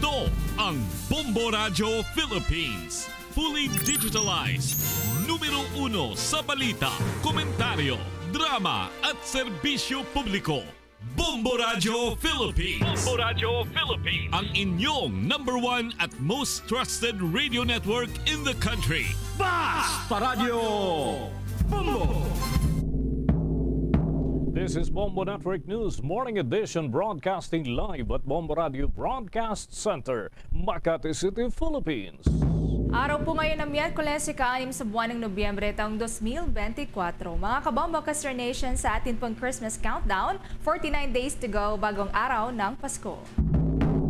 Ito ang Bombo Radio Philippines. Fully digitalized. Numero 1 sa balita, komentaryo, drama at serbisyo publiko. Bombo Radio Philippines. Bombo Radio Philippines. Ang inyong #1 at most trusted radio network in the country. Basta Radio Bombo! This is Bombo Network News Morning Edition, broadcasting live at Bombo Radio Broadcast Center, Makati City, Philippines. Araw po ngayon ng Miyerkules, ika-6 sa buwan ng Nobyembre taong 2024. Mga kabombo Caster Nation, sa atin pong Christmas countdown, 49 days to go, bagong araw ng Pasko.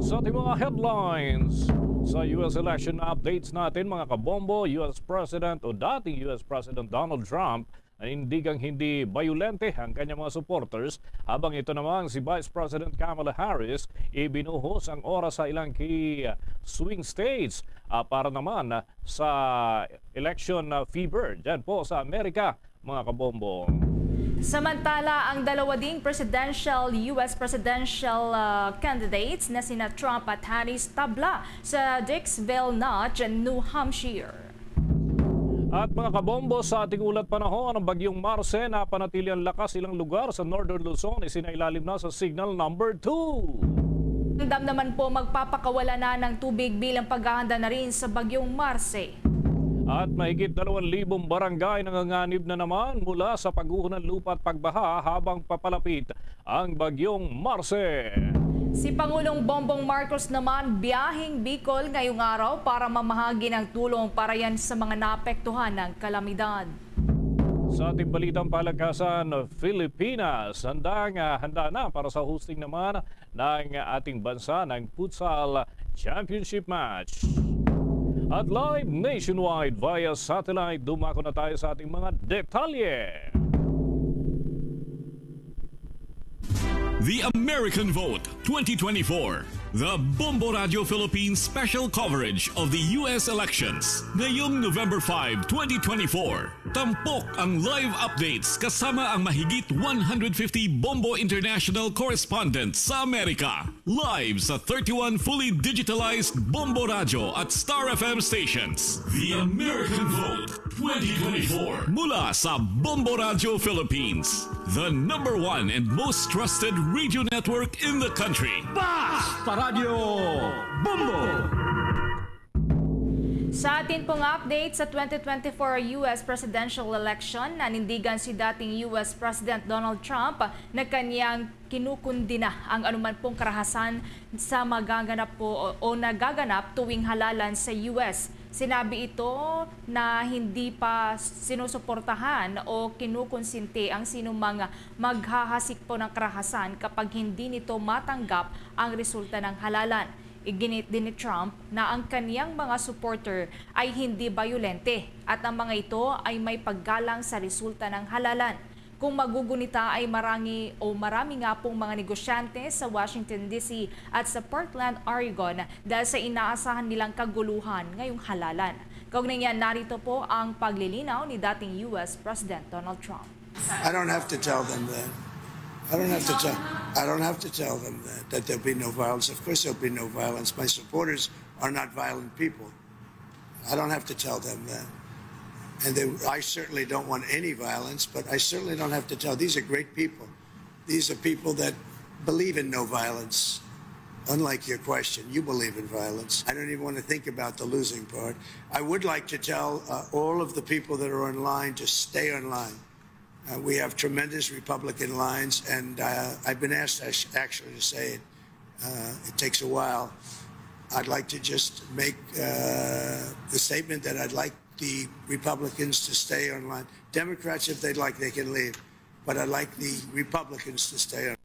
Sa ating mga headlines, sa US election updates natin mga kabombo, US President o dating US President Donald Trump ay hindi bayolente ang kanyang mga supporters, habang ito naman si Vice President Kamala Harris ibinuhos ang oras sa ilang key swing states para naman sa election fever dyan po sa Amerika mga kabombo. Samantala, ang dalawa ding US presidential candidates na sina Trump at Harris tabla sa Dixville Notch, New Hampshire. At mga kabombo, sa ating ulat panahon, ang bagyong Marce na panatili ang lakas ilang lugar sa Northern Luzon ay sinailalim na sa signal number 2. Ang dam naman po magpapakawala na ng tubig bilang paghahanda na rin sa bagyong Marce. At mahigit 2,000 barangay nanganganib na naman mula sa pagguho ng lupa at pagbaha habang papalapit ang bagyong Marce. Si Pangulong Bongbong Marcos naman biyaheng Bicol ngayong araw para mamahagi ng tulong para yan sa mga naapektuhan ng kalamidad. Sa ating balitang palagkasan, Pilipinas handa na para sa hosting naman ng ating bansa ng Futsal Championship Match. At live nationwide via satellite, dumako na tayo sa ating mga detalye. The American Vote 2024. The Bombo Radio Philippines special coverage of the U.S. elections. Ngayong November 5, 2024. Tampok ang live updates kasama ang mahigit 150 Bombo International correspondents sa Amerika. Live sa 31 fully digitalized Bombo Radio at Star FM stations. The American Vote 2024. Mula sa Bombo Radio Philippines. The #1 and most trusted radio network in the country. Basta Radio Bombo! Sa atin pong update sa 2024 US presidential election, nanindigan si dating US President Donald Trump na kanyang kinukundina ang anuman pong karahasan sa magaganap po o nagaganap tuwing halalan sa US. Sinabi ito na hindi pa sinusuportahan o kinukonsinti ang sinumang maghahasik po ng karahasan kapag hindi nito matanggap ang resulta ng halalan. Iginit din ni Trump na ang kaniyang mga supporter ay hindi bayolente at ang mga ito ay may paggalang sa resulta ng halalan. Kung magugunita ay marami nga pong mga negosyante sa Washington DC at sa Portland, Oregon dahil sa inaasahan nilang kaguluhan ngayong halalan. Kaugnay niyan, narito po ang paglilinaw ni dating US President Donald Trump. I don't have to tell them that. I don't have to tell them that there'll be no violence. Of course there'll be no violence. My supporters are not violent people. I don't have to tell them that. And I certainly don't want any violence, but I certainly don't have to tell. These are great people. These are people that believe in no violence. Unlike your question, you believe in violence. I don't even want to think about the losing part. I would like to tell all of the people that are online to stay online. We have tremendous Republican lines, and I've been asked actually to say it. It takes a while. I'd like to just make the statement that I'd like the Republicans to stay online. Democrats, if they'd like, they can leave. But I'd like the Republicans to stay on.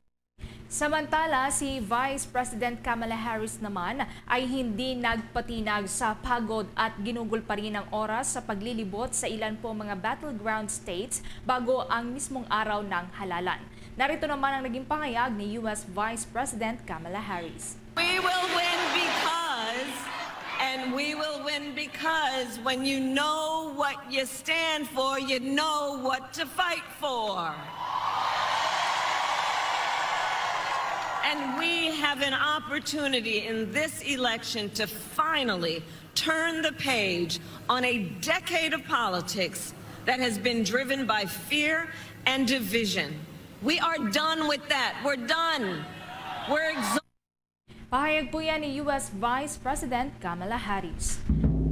Samantala, si Vice President Kamala Harris naman ay hindi nagpatinag sa pagod at ginugol pa rin ang oras sa paglilibot sa ilan po mga battleground states bago ang mismong araw ng halalan. Narito naman ang naging pahayag ni US Vice President Kamala Harris. We will win because when you know what you stand for, you know what to fight for. And we have an opportunity in this election to finally turn the page on a decade of politics that has been driven by fear and division. We are done with that. We're done. We're exhausted. Pahayag po yan ni U.S. Vice President Kamala Harris.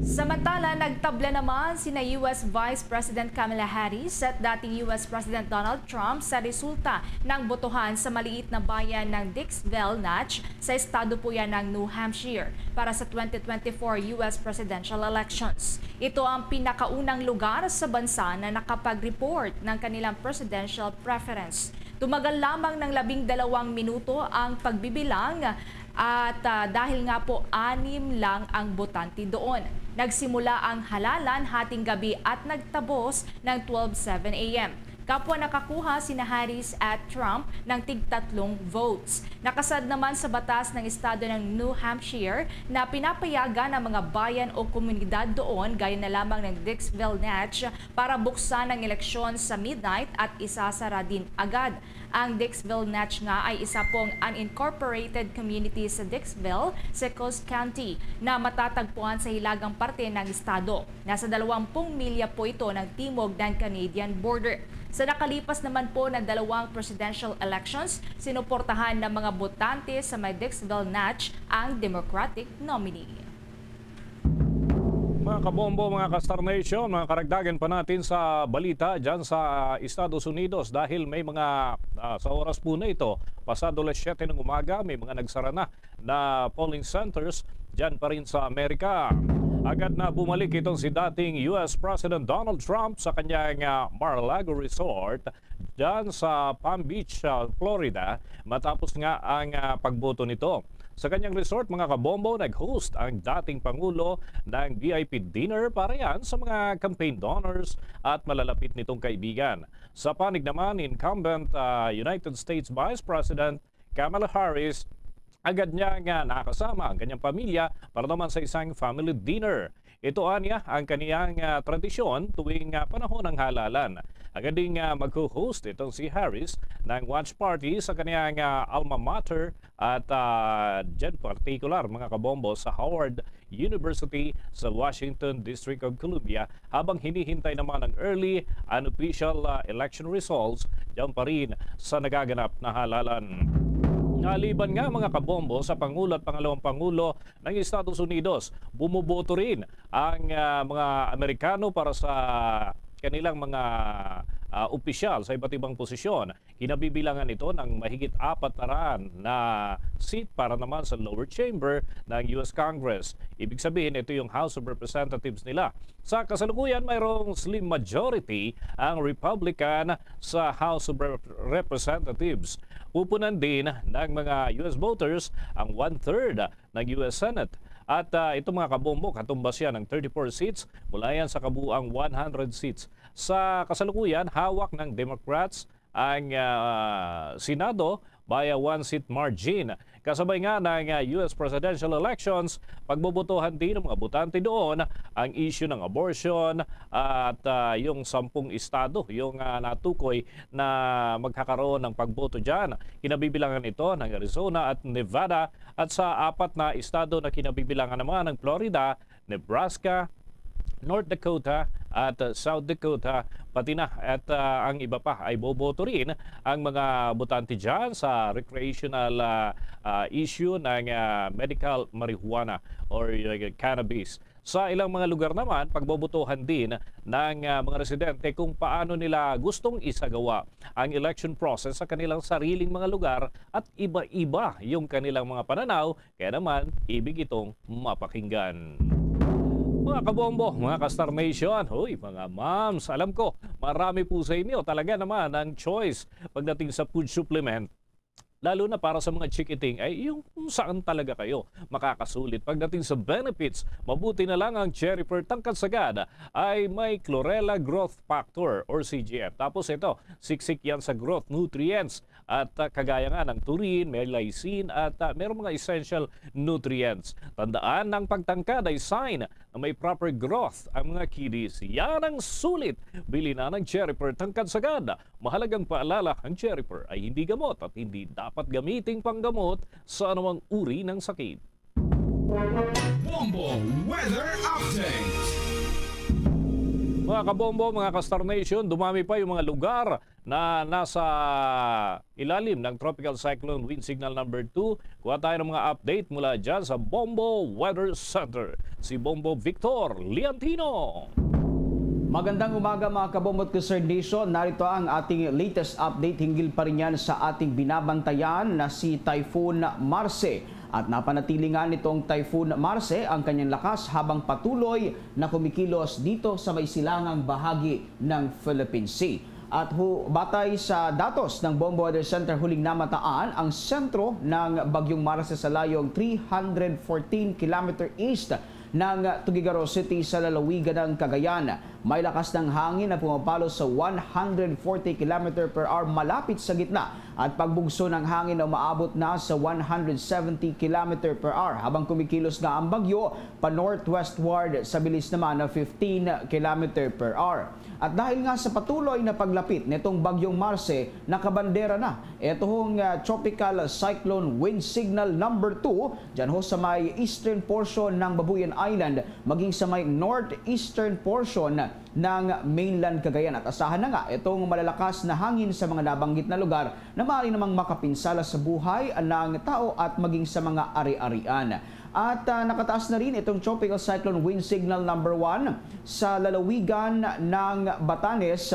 Samantala, nagtabla naman sina U.S. Vice President Kamala Harris at dating U.S. President Donald Trump sa resulta ng botohan sa maliit na bayan ng Dixville, Natch, sa estado po yan ng New Hampshire para sa 2024 U.S. presidential elections. Ito ang pinakaunang lugar sa bansa na nakapag-report ng kanilang presidential preference. Tumagal lamang ng 12 minuto ang pagbibilang at dahil nga po 6 lang ang botante doon. Nagsimula ang halalan hating gabi at nagtabos ng 12:07 a.m. Kapwa nakakuha sina Harris at Trump ng tig-3 votes. Nakasad naman sa batas ng estado ng New Hampshire na pinapayagan ang mga bayan o komunidad doon gaya na lamang ng Dixville, Natch para buksan ang eleksyon sa midnight at isasara din agad. Ang Dixville, Natch nga ay isa pong unincorporated community sa Dixville, sa Coast County na matatagpuan sa hilagang parte ng estado. Nasa 20 milya po ito ng timog ng Canadian border. Sa nakalipas naman po na 2 presidential elections, sinuportahan ng mga botante sa may Dixville, Natch ang Democratic nominee. Mga kabombo, mga ka-Star Nation, mga karagdagan pa natin sa balita dyan sa Estados Unidos dahil may mga, sa oras po na ito, pasado 7 ng umaga, may mga nagsara na polling centers dyan pa rin sa Amerika. Agad na bumalik itong si dating US President Donald Trump sa kanyang Mar-a-Lago Resort dyan sa Palm Beach, Florida, matapos nga ang pagboto nito. Sa kanyang resort, mga kabombo, nag-host ang dating Pangulo ng VIP dinner para yan sa mga campaign donors at malalapit nitong kaibigan. Sa panig naman, incumbent United States Vice President Kamala Harris, agad niya nga nakasama ang kanyang pamilya para naman sa isang family dinner. Ito anya ang kaniyang tradisyon tuwing panahon ng halalan. Agad ding mag-host itong si Harris ng watch party sa kaniyang alma mater at dyan particular mga kabombo sa Howard University sa Washington District of Columbia habang hinihintay naman ang early unofficial election results dyan pa rin sa nagaganap na halalan. Naliban nga mga kabombo sa Pangulo at Pangalawang Pangulo ng Estados Unidos, bumuboto rin ang mga Amerikano para sa kanilang mga opisyal sa iba't ibang posisyon. Kinabibilangan ito ng mahigit 400 na seat para naman sa lower chamber ng US Congress. Ibig sabihin, ito yung House of Representatives nila. Sa kasalukuyan, mayroong slim majority ang Republican sa House of Representatives. Pupunan din ng mga US voters ang 1/3 ng US Senate. At itong mga kabombo, katumbas yan ng 34 seats mula yan sa kabuuang 100 seats. Sa kasalukuyan, hawak ng Democrats ang Senado by a 1-seat margin. Kasabay nga ng US presidential elections, pagbobotohan din ng mga botante doon ang issue ng abortion at yung 10 estado, yung natukoy na magkakaroon ng pagboto dyan. Kinabibilangan ito ng Arizona at Nevada at sa 4 na estado na kinabibilangan naman ng Florida, Nebraska, North Dakota at South Dakota, pati na at ang iba pa ay boboto rin ang mga botante dyan sa recreational issue ng medical marijuana or cannabis. Sa ilang mga lugar naman, pagbobotohan din ng mga residente kung paano nila gustong isagawa ang election process sa kanilang sariling mga lugar at iba-iba yung kanilang mga pananaw, kaya naman ibig itong mapakinggan. Mga kabombo, mga ka-Star Nation, mga moms, alam ko, marami po sa inyo talaga naman ang choice pagdating sa food supplement. Lalo na para sa mga chikiting ay yung saan talaga kayo makakasulit. Pagdating sa benefits, mabuti na lang ang Cherry Pearl Tangkad Sagad ay may Chlorella Growth Factor or CGF. Tapos ito, siksik yan sa growth nutrients at kagaya nga ng taurine, may lysine at mayroong mga essential nutrients. Tandaan ng pagtangkad ay sign na may proper growth ang mga kiddies. Yan ang sulit. Bili na ng Cherryper tangkad sagad. Mahalagang paalala, ang Cherryper ay hindi gamot at hindi dapat gamiting panggamot sa anumang uri ng sakit. Bombo Weather Update. Mga kabombo, mga ka-Star Nation, dumami pa yung mga lugar na nasa ilalim ng Tropical Cyclone Wind Signal number 2. Kuha tayo ng mga update mula dyan sa Bombo Weather Center. Si Bombo Victor Liantino. Magandang umaga mga kabombo at ka-Star Nation. Narito ang ating latest update hinggil pa rin yan sa ating binabantayan na si Typhoon Marce. At napanatili nga nitong Typhoon Marce ang kanyang lakas habang patuloy na kumikilos dito sa may silangang bahagi ng Philippine Sea. At batay sa datos ng Bombo Weather Center, huling namataan ang sentro ng Bagyong Marce sa layong 314 km east ng Tuguegarao City sa lalawigan ng Cagayan. May lakas ng hangin na pumapalo sa 140 km per hour malapit sa gitna at pagbugso ng hangin na umaabot na sa 170 km per hour habang kumikilos nga ang bagyo pa northwestward sa bilis naman na 15 km per hour. At dahil nga sa patuloy na paglapit nitong Bagyong Marce, nakabandera na itong Tropical Cyclone Wind Signal number 2 dyan ho sa may eastern portion ng Babuyan Island maging sa may northeastern portion ng mainland Cagayan. At asahan na nga itong malalakas na hangin sa mga nabanggit na lugar na maaari namang makapinsala sa buhay ng tao at maging sa mga ari-arian. At nakataas na rin itong Tropical Cyclone Wind Signal number 1 sa lalawigan ng Batanes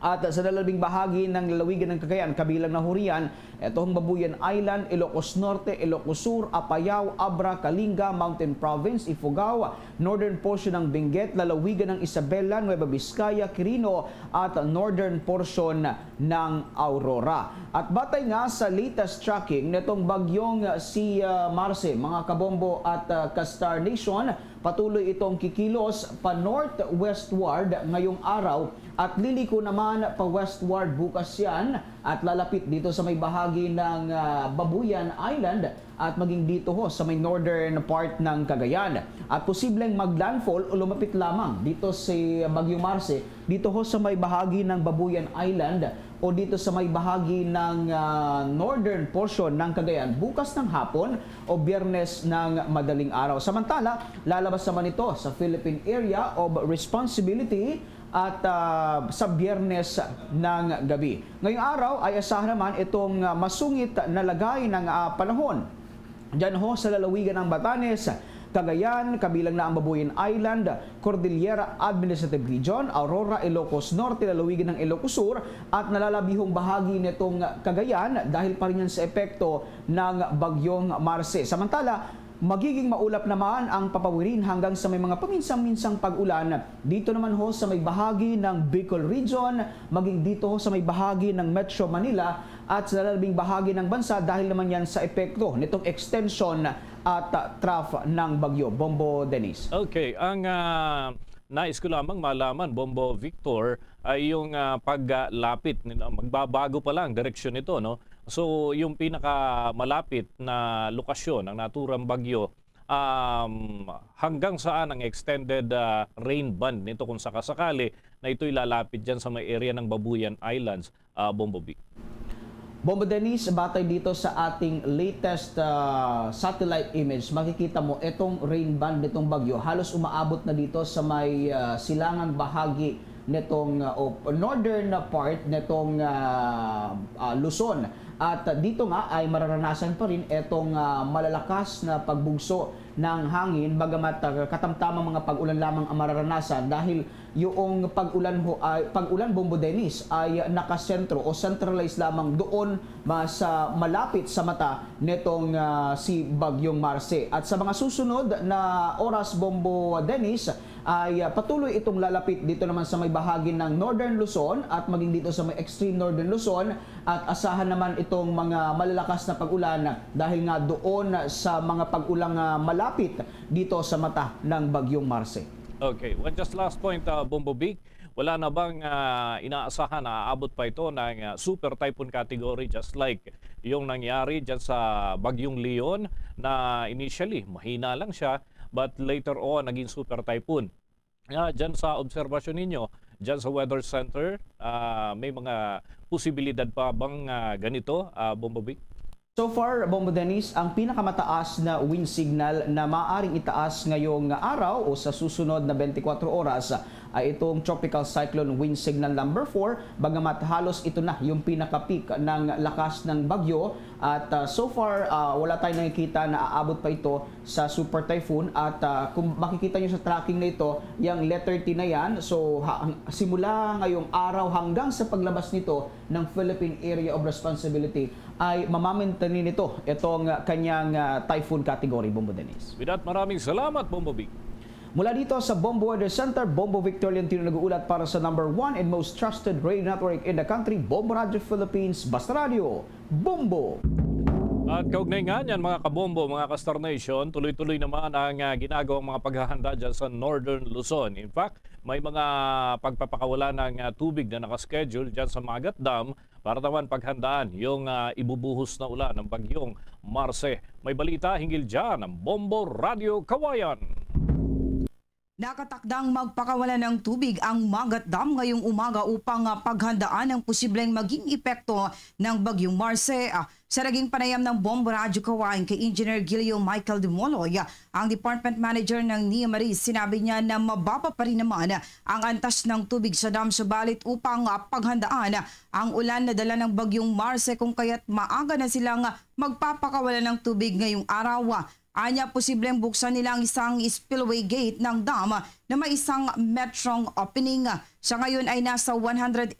at sa lalabing bahagi ng lalawigan ng Cagayan, kabilang na Hurian, itong Babuyan Island, Ilocos Norte, Ilocos Sur, Apayao, Abra, Kalinga, Mountain Province, Ifugao, northern portion ng Benguet, lalawigan ng Isabela, Nueva Vizcaya, Quirino at northern portion ng Aurora. At batay nga sa latest tracking nitong bagyong si Marce, mga kabombo at ka-Star Nation, patuloy itong kikilos pa northwestward ngayong araw at liliko naman pa westward bukas yan at lalapit dito sa may bahagi ng Babuyan Island at maging dito ho sa may northern part ng Cagayan. At posibleng maglandfall o lumapit lamang dito si Bagyong Marce dito ho sa may bahagi ng Babuyan Island o dito sa may bahagi ng northern portion ng Cagayan bukas ng hapon o Biyernes ng madaling araw. Samantala, lalabas naman ito sa Philippine Area of Responsibility at sa Biyernes ng gabi. Ngayong araw ay asahan naman itong masungit na lagay ng panahon diyan ho sa lalawigan ng Batanes, Cagayan, kabilang na ang Babuyan Island, Cordillera Administrative Region, Aurora, Ilocos Norte, lalawigan ng Ilocos Sur at nalalabihong bahagi nitong Cagayan dahil pa rin yan sa epekto ng Bagyong Marce. Samantala, magiging maulap naman ang papawirin hanggang sa may mga paminsang-minsang pag-ulan. Dito naman ho sa may bahagi ng Bicol Region, maging dito ho sa may bahagi ng Metro Manila at sa lalabing bahagi ng bansa dahil naman yan sa epekto nitong extension at trough ng bagyo. Bombo Dennis. Okay, ang nais ko lamang malaman, Bombo Victor, ay yung paglapit, magbabago pa lang direksyon nito, no? So, yung pinakamalapit na lokasyon ng naturang bagyo, hanggang saan ang extended rain band nito kung sakasakali na ito'y lalapit dyan sa may area ng Babuyan Islands, Bombo Vic? Bombo Dennis, batay dito sa ating latest satellite image, makikita mo itong rain band nitong bagyo halos umaabot na dito sa may silangang bahagi nitong northern part nitong Luzon. At dito nga ay mararanasan pa rin itong malalakas na pagbugso ng hangin, bagamat katamtamang mga pag-ulan lamang ang mararanasan dahil yung pag-ulan Bombo Dennis ay nakasentro o centralized lamang doon sa malapit sa mata nitong si Bagyong Marce. At sa mga susunod na oras, Bombo Dennis, ay patuloy itong lalapit dito naman sa may bahagi ng Northern Luzon at maging dito sa may extreme Northern Luzon at asahan naman itong mga malalakas na pag-ulan dahil nga doon sa mga pag-ulang malapit dito sa mata ng Bagyong Marce. Okay, one just last point, Bombo Vic. Wala na bang inaasahan na aabot pa ito ng super typhoon category just like yung nangyari dyan sa Bagyong Leon na initially mahina lang siya but later on naging super typhoon. Diyan sa obserbasyon ninyo, diyan sa Weather Center, may mga posibilidad pa bang ganito, Bombo Vic? So far, Bombo Dennis, ang pinakamataas na wind signal na maaaring itaas ngayong araw o sa susunod na 24 oras ay itong Tropical Cyclone Wind Signal number 4, bagamat halos ito na yung pinaka-peak ng lakas ng bagyo at so far wala tayong nakikita na aabot pa ito sa Super Typhoon at kung makikita nyo sa tracking na ito, yung letter T na yan, so simula ngayong araw hanggang sa paglabas nito ng Philippine Area of Responsibility ay mamamintanin nito itong kanyang typhoon category, Bombo Dennis. With that, maraming salamat, Bombo Vic. Mula dito sa Bombo Weather Center, Bombo Victor Leontino nag-uulat para sa number 1 and most trusted radio network in the country, Bombo Radio Philippines, Basta Radio, Bombo! At kaugnay nga yan mga kabombo, mga ka-Star Nation, tuloy-tuloy naman ang ginagawang mga paghahanda dyan sa Northern Luzon. In fact, may mga pagpapakawala ng tubig na nakaschedule dyan sa Magat Dam para naman paghandaan yung ibubuhos na ulan ng bagyong Marce. May balita hinggil dyan ng Bombo Radio Kawayan. Nakatakdang magpakawala ng tubig ang Magat Dam ngayong umaga upang paghandaan ang posibleng maging epekto ng bagyong Marce. Sa naging panayam ng Bombo Radio Kawayan kay Engineer Gilio Michael de Moloy, ang Department Manager ng NIA Maris, sinabi niya na mababa pa rin naman ang antas ng tubig sa dam, subalit upang paghandaan ang ulan na dala ng bagyong Marce kung kaya't maaga na silang magpapakawala ng tubig ngayong araw. Anya, posibleng buksan nila ang isang spillway gate ng dam na may isang metrong opening. Sa ngayon ay nasa 183.74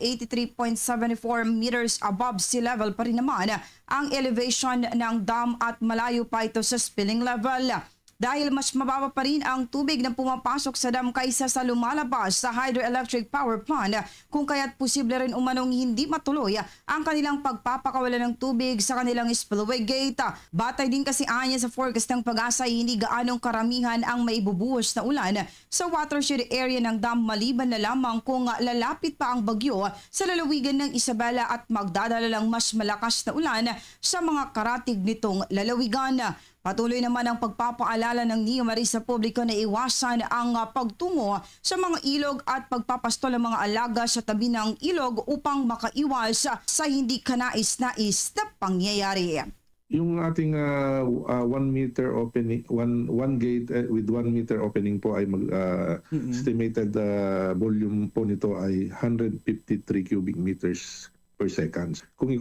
meters above sea level pa rin naman ang elevation ng dam at malayo pa ito sa spilling level. Dahil mas mababa pa rin ang tubig na pumapasok sa dam kaysa sa lumalabas sa hydroelectric power plant, kung kaya't posible rin umanong hindi matuloy ang kanilang pagpapakawala ng tubig sa kanilang spillway gate. Batay din kasi anya sa forecast ng Pag-asa, hindi gaanong karamihan ang maibubuhos na ulan sa watershed area ng dam, maliban na lamang kung lalapit pa ang bagyo sa lalawigan ng Isabela at magdadala lang mas malakas na ulan sa mga karatig nitong lalawigan. Patuloy naman ang pagpapaalala ng NIA Maris sa publiko na iwasan ang pagtungo sa mga ilog at pagpapastol ng mga alaga sa tabi ng ilog upang makaiwas sa hindi kanais-nais na pangyayari. Yung ating 1 meter opening, one gate with 1 meter opening po ay estimated volume po nito ay 153 cubic meters per second. Kung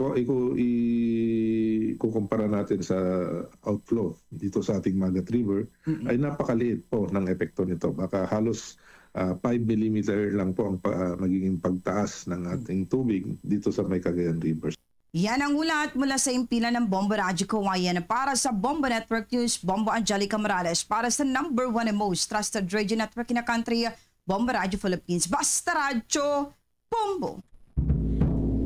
ikukumpara natin sa outflow dito sa ating Magat River, ay napakaliit po ng epekto nito. Baka halos 5 mm lang po ang magiging pagtaas ng ating tubig dito sa may Cagayan River. Yan ang ulat mula sa impila ng Bombo Radio Kawayan. Para sa Bombo Network News, Bombo Angelica Morales. Para sa number 1 and most trusted radio network in the country, Bombo Radio Philippines. Basta Radio, Bombo!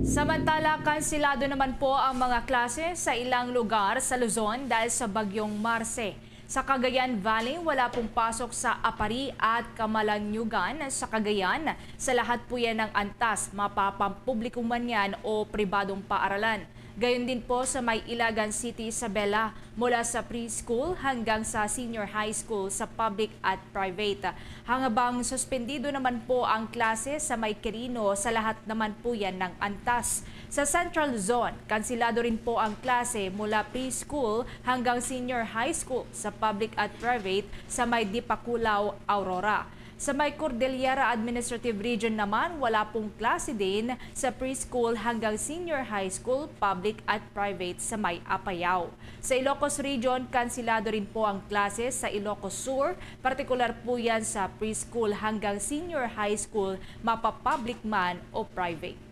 Samantala, kansilado naman po ang mga klase sa ilang lugar sa Luzon dahil sa bagyong Marce. Sa Cagayan Valley, wala pong pasok sa Apari at Camalanyugan sa Cagayan. Sa lahat po yan ng antas, mapapampublikong man yan o pribadong paaralan. Gayon din po sa may Ilagan City, Isabela, mula sa preschool hanggang sa senior high school sa public at private. Hanggang suspendido naman po ang klase sa may Quirino, sa lahat naman po yan ng antas. Sa Central Zone, kansilado rin po ang klase mula preschool hanggang senior high school sa public at private sa may Dipakulaw, Aurora. Sa may Cordillera Administrative Region naman, wala pong klase din sa preschool hanggang senior high school, public at private sa may Apayao. Sa Ilocos Region, kansilado rin po ang klase sa Ilocos Sur, partikular po yan sa preschool hanggang senior high school, mapa-public man o private.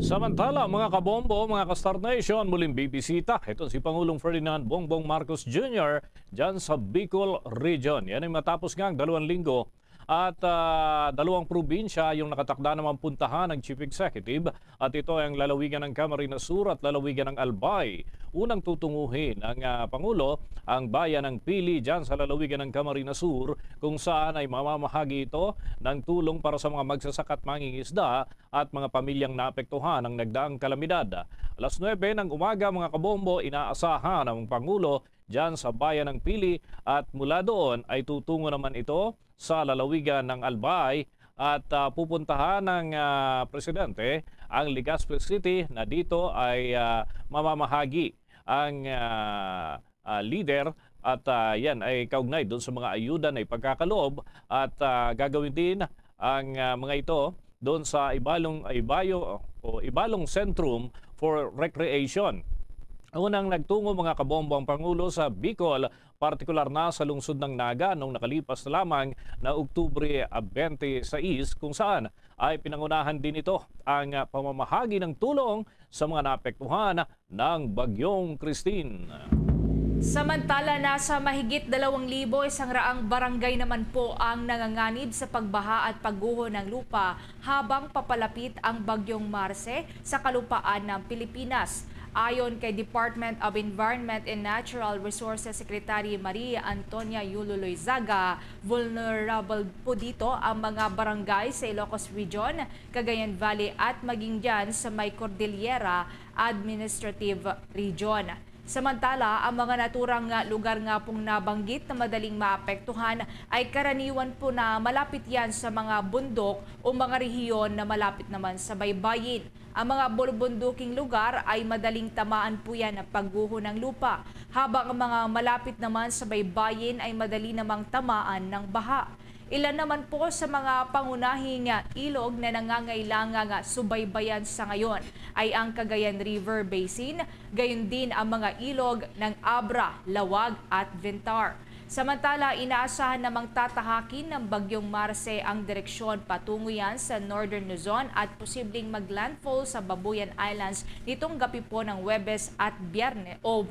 Samantala, mga kabombo, mga ka-Star Nation, muling bibisita. Ito si Pangulong Ferdinand Bongbong Marcos Jr. dyan sa Bicol Region. Yan ay matapos nga ang 2 linggo at 2 probinsya yung nakatakda naman puntahan ng Chief Executive, at ito ay ang lalawigan ng Camarines Sur at lalawigan ng Albay. Unang tutunguhin ng Pangulo ang bayan ng Pili dyan sa lalawigan ng Camarines Sur, kung saan ay mamamahagi ito ng tulong para sa mga magsasaka at mangingisda at mga pamilyang naapektuhan ng nagdaang kalamidad. Alas 9 ng umaga, mga kabombo, inaasahan ng Pangulo dyan sa bayan ng Pili at mula doon ay tutungo naman ito sa lalawigan ng Albay at pupuntahan ng Presidente ang Legazpi City na dito ay mamamahagi ang leader at yan ay kaugnay doon sa mga ayuda na ipagkakaloob at gagawin din ang mga ito doon sa Ibalong Centrum for Recreation. Unang nagtungo mga kabombo ang Pangulo sa Bicol, partikular na sa lungsod ng Naga noong nakalipas na lamang na Oktubre 26 kung saan ay pinangunahan din ito ang pamamahagi ng tulong sa mga naapektuhan ng Bagyong Christine. Samantala, nasa mahigit 2,100 barangay naman po ang nanganganib sa pagbaha at pagguho ng lupa habang papalapit ang Bagyong Marce sa kalupaan ng Pilipinas. Ayon kay Department of Environment and Natural Resources Secretary Maria Antonia Yulo Loizaga, vulnerable po dito ang mga barangay sa Ilocos Region, Cagayan Valley at maging dyan sa may Cordillera Administrative Region. Samantala, ang mga naturang lugar nga pong nabanggit na madaling maapektuhan ay karaniwan po na malapit yan sa mga bundok o mga rehiyon na malapit naman sa baybayin. Ang mga bulubunduking lugar ay madaling tamaan po yan ng pagguho ng lupa, habang ang mga malapit naman sa baybayin ay madali namang tamaan ng baha. Ilan naman po sa mga pangunahing ilog na nangangailangang subaybayan sa ngayon ay ang Cagayan River Basin, gayon din ang mga ilog ng Abra, Lawag at Ventar. Samantala, inaasahan namang tatahakin ng Bagyong Marce ang direksyon patungo yan sa Northern Luzon at posibleng maglandfall sa Babuyan Islands nitong gabi po ng Huwebes at Biyernes o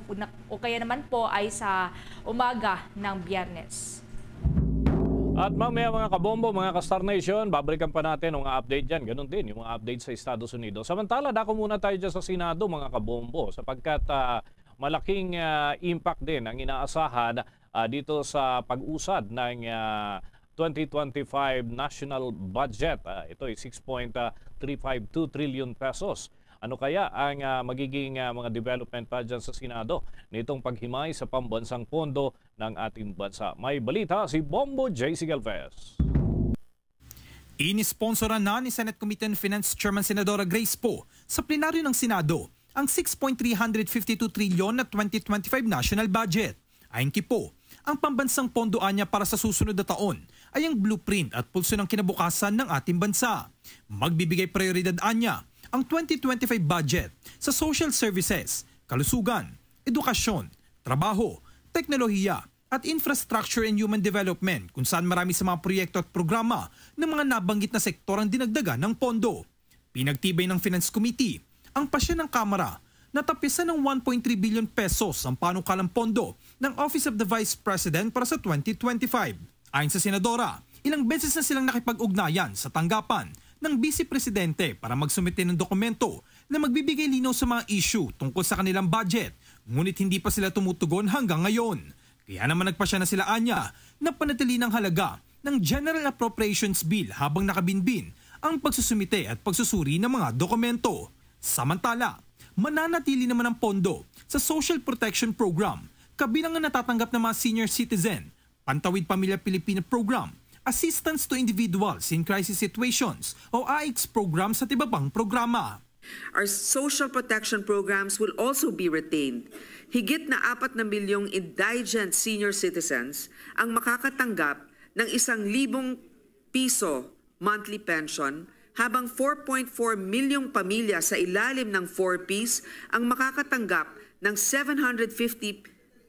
kaya naman po ay sa umaga ng Biyernes. At mamaya mga kabombo, mga ka-Star Nation, babalikan pa natin ang update dyan. Ganun din yung mga update sa Estados Unidos. Samantala, dako muna tayo dyan sa Senado mga kabombo sapagkat malaking impact din ang inaasahan dito sa pag-usad ng 2025 national budget. Ito ay 6.352 trillion pesos. Ano kaya ang magiging mga development pa dyan sa Senado nitong paghimay sa pambansang pondo ng ating bansa? May balita si Bombo J.C. Galvez. Inisponsoran na ni Senate Committee on Finance Chairman Senadora Grace Poe sa plenaryo ng Senado ang 6.352 trilyon na 2025 national budget. Ayon kay Poe, ang pambansang pondo anya para sa susunod na taon ay ang blueprint at pulso ng kinabukasan ng ating bansa. Magbibigay prioridad anya ang 2025 budget sa social services, kalusugan, edukasyon, trabaho, teknolohiya at infrastructure and human development kung saan marami sa mga proyekto at programa ng mga nabanggit na sektor ang dinagdagan ng pondo. Pinagtibay ng Finance Committee ang pasya ng Kamara na tapisan ng 1.3 billion pesos ang panukalang pondo ng Office of the Vice President para sa 2025. Ayon sa Senadora, ilang beses na silang nakipag-ugnayan sa tanggapan ng Vice Presidente para magsumite ng dokumento na magbibigay linaw sa mga issue tungkol sa kanilang budget, ngunit hindi pa sila tumutugon hanggang ngayon. Kaya naman nagpasya na sila anya na panatili ng halaga ng General Appropriations Bill habang nakabinbin ang pagsusumite at pagsusuri ng mga dokumento. Samantala, mananatili naman ang pondo sa Social Protection Program, kabilang ang natatanggap ng mga senior citizen, Pantawid Pamilya Pilipina Program, Assistance to Individuals in Crisis Situations o AICS programs at iba pang programa. Our social protection programs will also be retained. Higit na 4 na milyong indigent senior citizens ang makakatanggap ng 1,000 piso monthly pension, habang 4.4 milyong pamilya sa ilalim ng 4Ps ang makakatanggap ng 750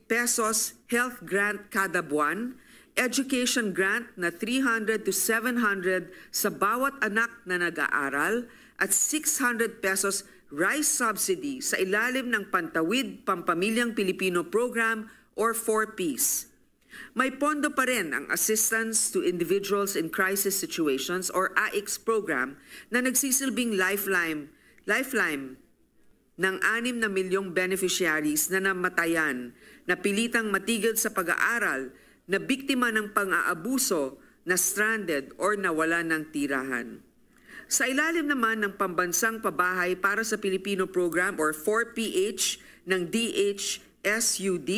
pesos health grant kada buwan, education grant na 300 to 700 sa bawat anak na nag-aaral, at 600 pesos rice subsidy sa ilalim ng Pantawid Pampamilyang Pilipino Program or 4Ps. May pondo pa rin ang Assistance to Individuals in Crisis Situations or AICS program na nagsisilbing lifeline ng 6 na milyong beneficiaries na namatayan, na pilitang matigil sa pag-aaral, na biktima ng pang-aabuso, na stranded or nawala ng tirahan. Sa ilalim naman ng Pambansang Pabahay para sa Pilipino Program or 4PH ng DHSUD,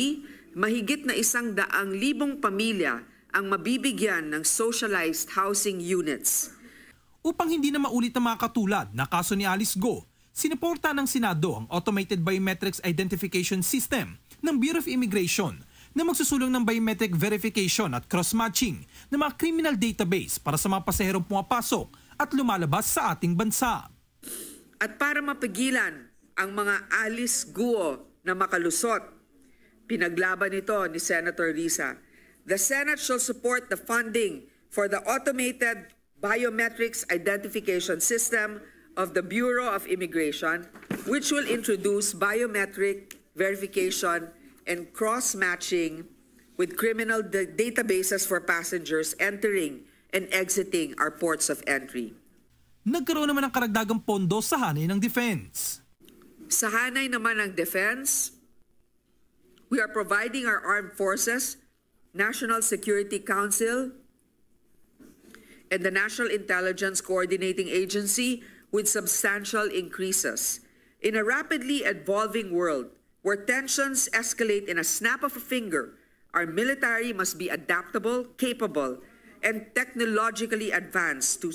mahigit na 100,000 pamilya ang mabibigyan ng socialized housing units. Upang hindi na maulit ang mga katulad na kaso ni Alice Go, siniporta ng Senado ang Automated Biometrics Identification System ng Bureau of Immigration na magsusulong ng biometric verification at cross-matching ng mga criminal database para sa mga pasaherong pumapasok at lumalabas sa ating bansa. At para mapigilan ang mga Alice Guo na makalusot, pinaglaban ito ni Senator Risa. The Senate shall support the funding for the Automated Biometrics Identification System of the Bureau of Immigration, which will introduce biometric verification and cross-matching with criminal databases for passengers entering and exiting our ports of entry. Nagkaroon naman ng karagdagang pondo sa hanay ng defense. Sa hanay naman ng defense, we are providing our armed forces, National Security Council, and the National Intelligence Coordinating Agency with substantial increases. In a rapidly evolving world where tensions escalate in a snap of a finger, our military must be adaptable, capable, and technologically advanced to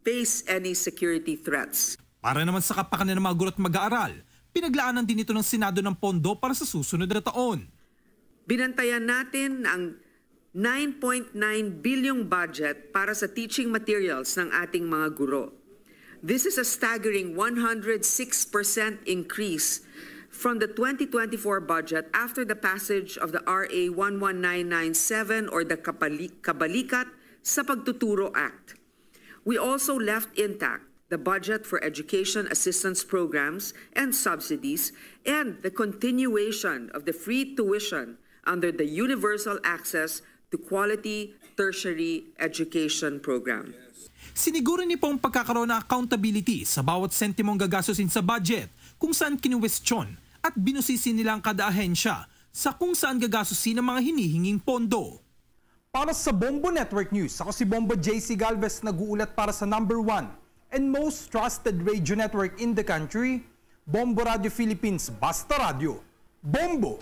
face any security threats. Para naman sa kapakanan ng mga guro at mag-aaral, pinaglaanan din ito ng Senado ng pondo para sa susunod na taon. Binantayan natin ang 9.9 bilyong budget para sa teaching materials ng ating mga guro. This is a staggering 106% increase from the 2024 budget after the passage of the RA 11997 or the Kabalikat sa Pagtuturo Act. We also left intact the budget for education assistance programs and subsidies and the continuation of the free tuition under the Universal Access to Quality Tertiary Education Program. Siniguro niyo po ang pagkakaroon ng accountability sa bawat sentimong gagastusin sa budget kung saan kinuwestiyon at binusisi nila ang kada ahensya sa kung saan gagastusin ang mga hinihinging pondo. Para sa Bombo Network News, ako si Bombo JC Galvez, nag-uulat para sa #1 and most trusted radio network in the country, Bombo Radio Philippines, Basta Radio. Bombo!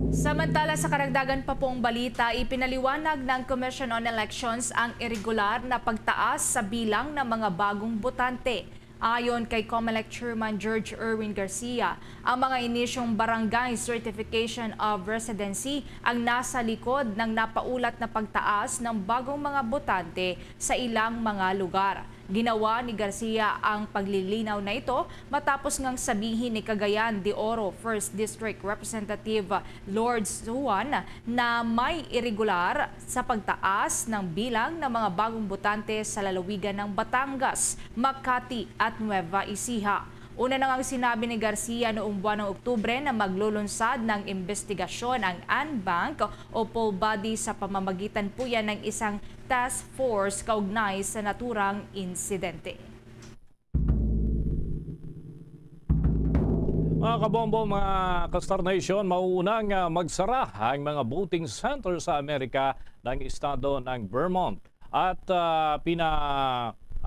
Samantala sa karagdagan pa pong balita, ipinaliwanag ng Commission on Elections ang irregular na pagtaas sa bilang ng mga bagong botante. Ayon kay COMELEC Chairman George Erwin Garcia, ang mga inisyong Barangay Certification of Residency ang nasa likod ng napaulat na pagtaas ng bagong mga botante sa ilang mga lugar. Ginawa ni Garcia ang paglilinaw na ito matapos ngang sabihin ni Cagayan de Oro 1st District Representative Lord Suwan na may irregular sa pagtaas ng bilang ng mga bagong botante sa lalawigan ng Batangas, Makati at Nueva Ecija. Una na ngang sinabi ni Garcia noong buwan ng Oktubre na maglulunsad ng investigasyon ang ANBank o poll body sa pamamagitan po yan ng isang task force kaugnay sa naturang insidente. Mga kabombo, mga ka-Star Nation, mauunang magsara ang mga voting center sa Amerika ng estado ng Vermont. At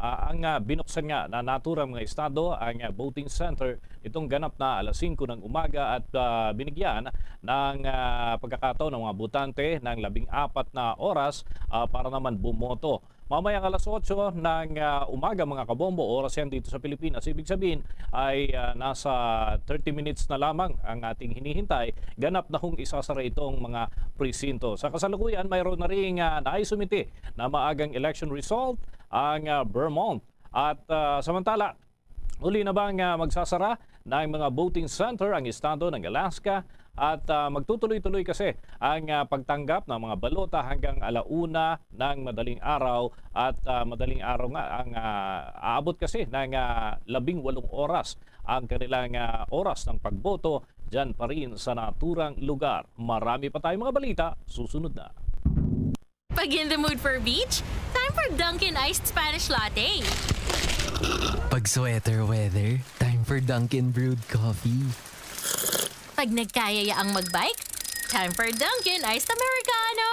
ang binuksan nga na naturang mga estado ang voting center itong ganap na alas 5 ng umaga at binigyan ng pagkakataon ng mga botante ng 14 na oras para naman bumoto. Mamayang alas 8 ng umaga mga kabombo, oras yan dito sa Pilipinas. Ibig sabihin ay nasa 30 minutes na lamang ang ating hinihintay. Ganap na hong isasara itong mga presinto. Sa kasalukuyan, mayroon na rin naisumiti na maagang election result ang Vermont. At samantala, huli na bang magsasara ng mga voting center ang estado ng Alaska at magtutuloy-tuloy kasi ang pagtanggap ng mga balota hanggang 1:00 ng madaling araw at madaling araw nga ang aabot kasi ng 18 oras ang kanilang oras ng pagboto dyan pa rin sa naturang lugar. Marami pa tayong mga balita, susunod na. Pag in the mood for beach, time for Dunkin' Iced Spanish Latte. Pag sweater weather, time for Dunkin' Brewed Coffee. Pag nagkayaya ang magbike, time for Dunkin' Iced Americano.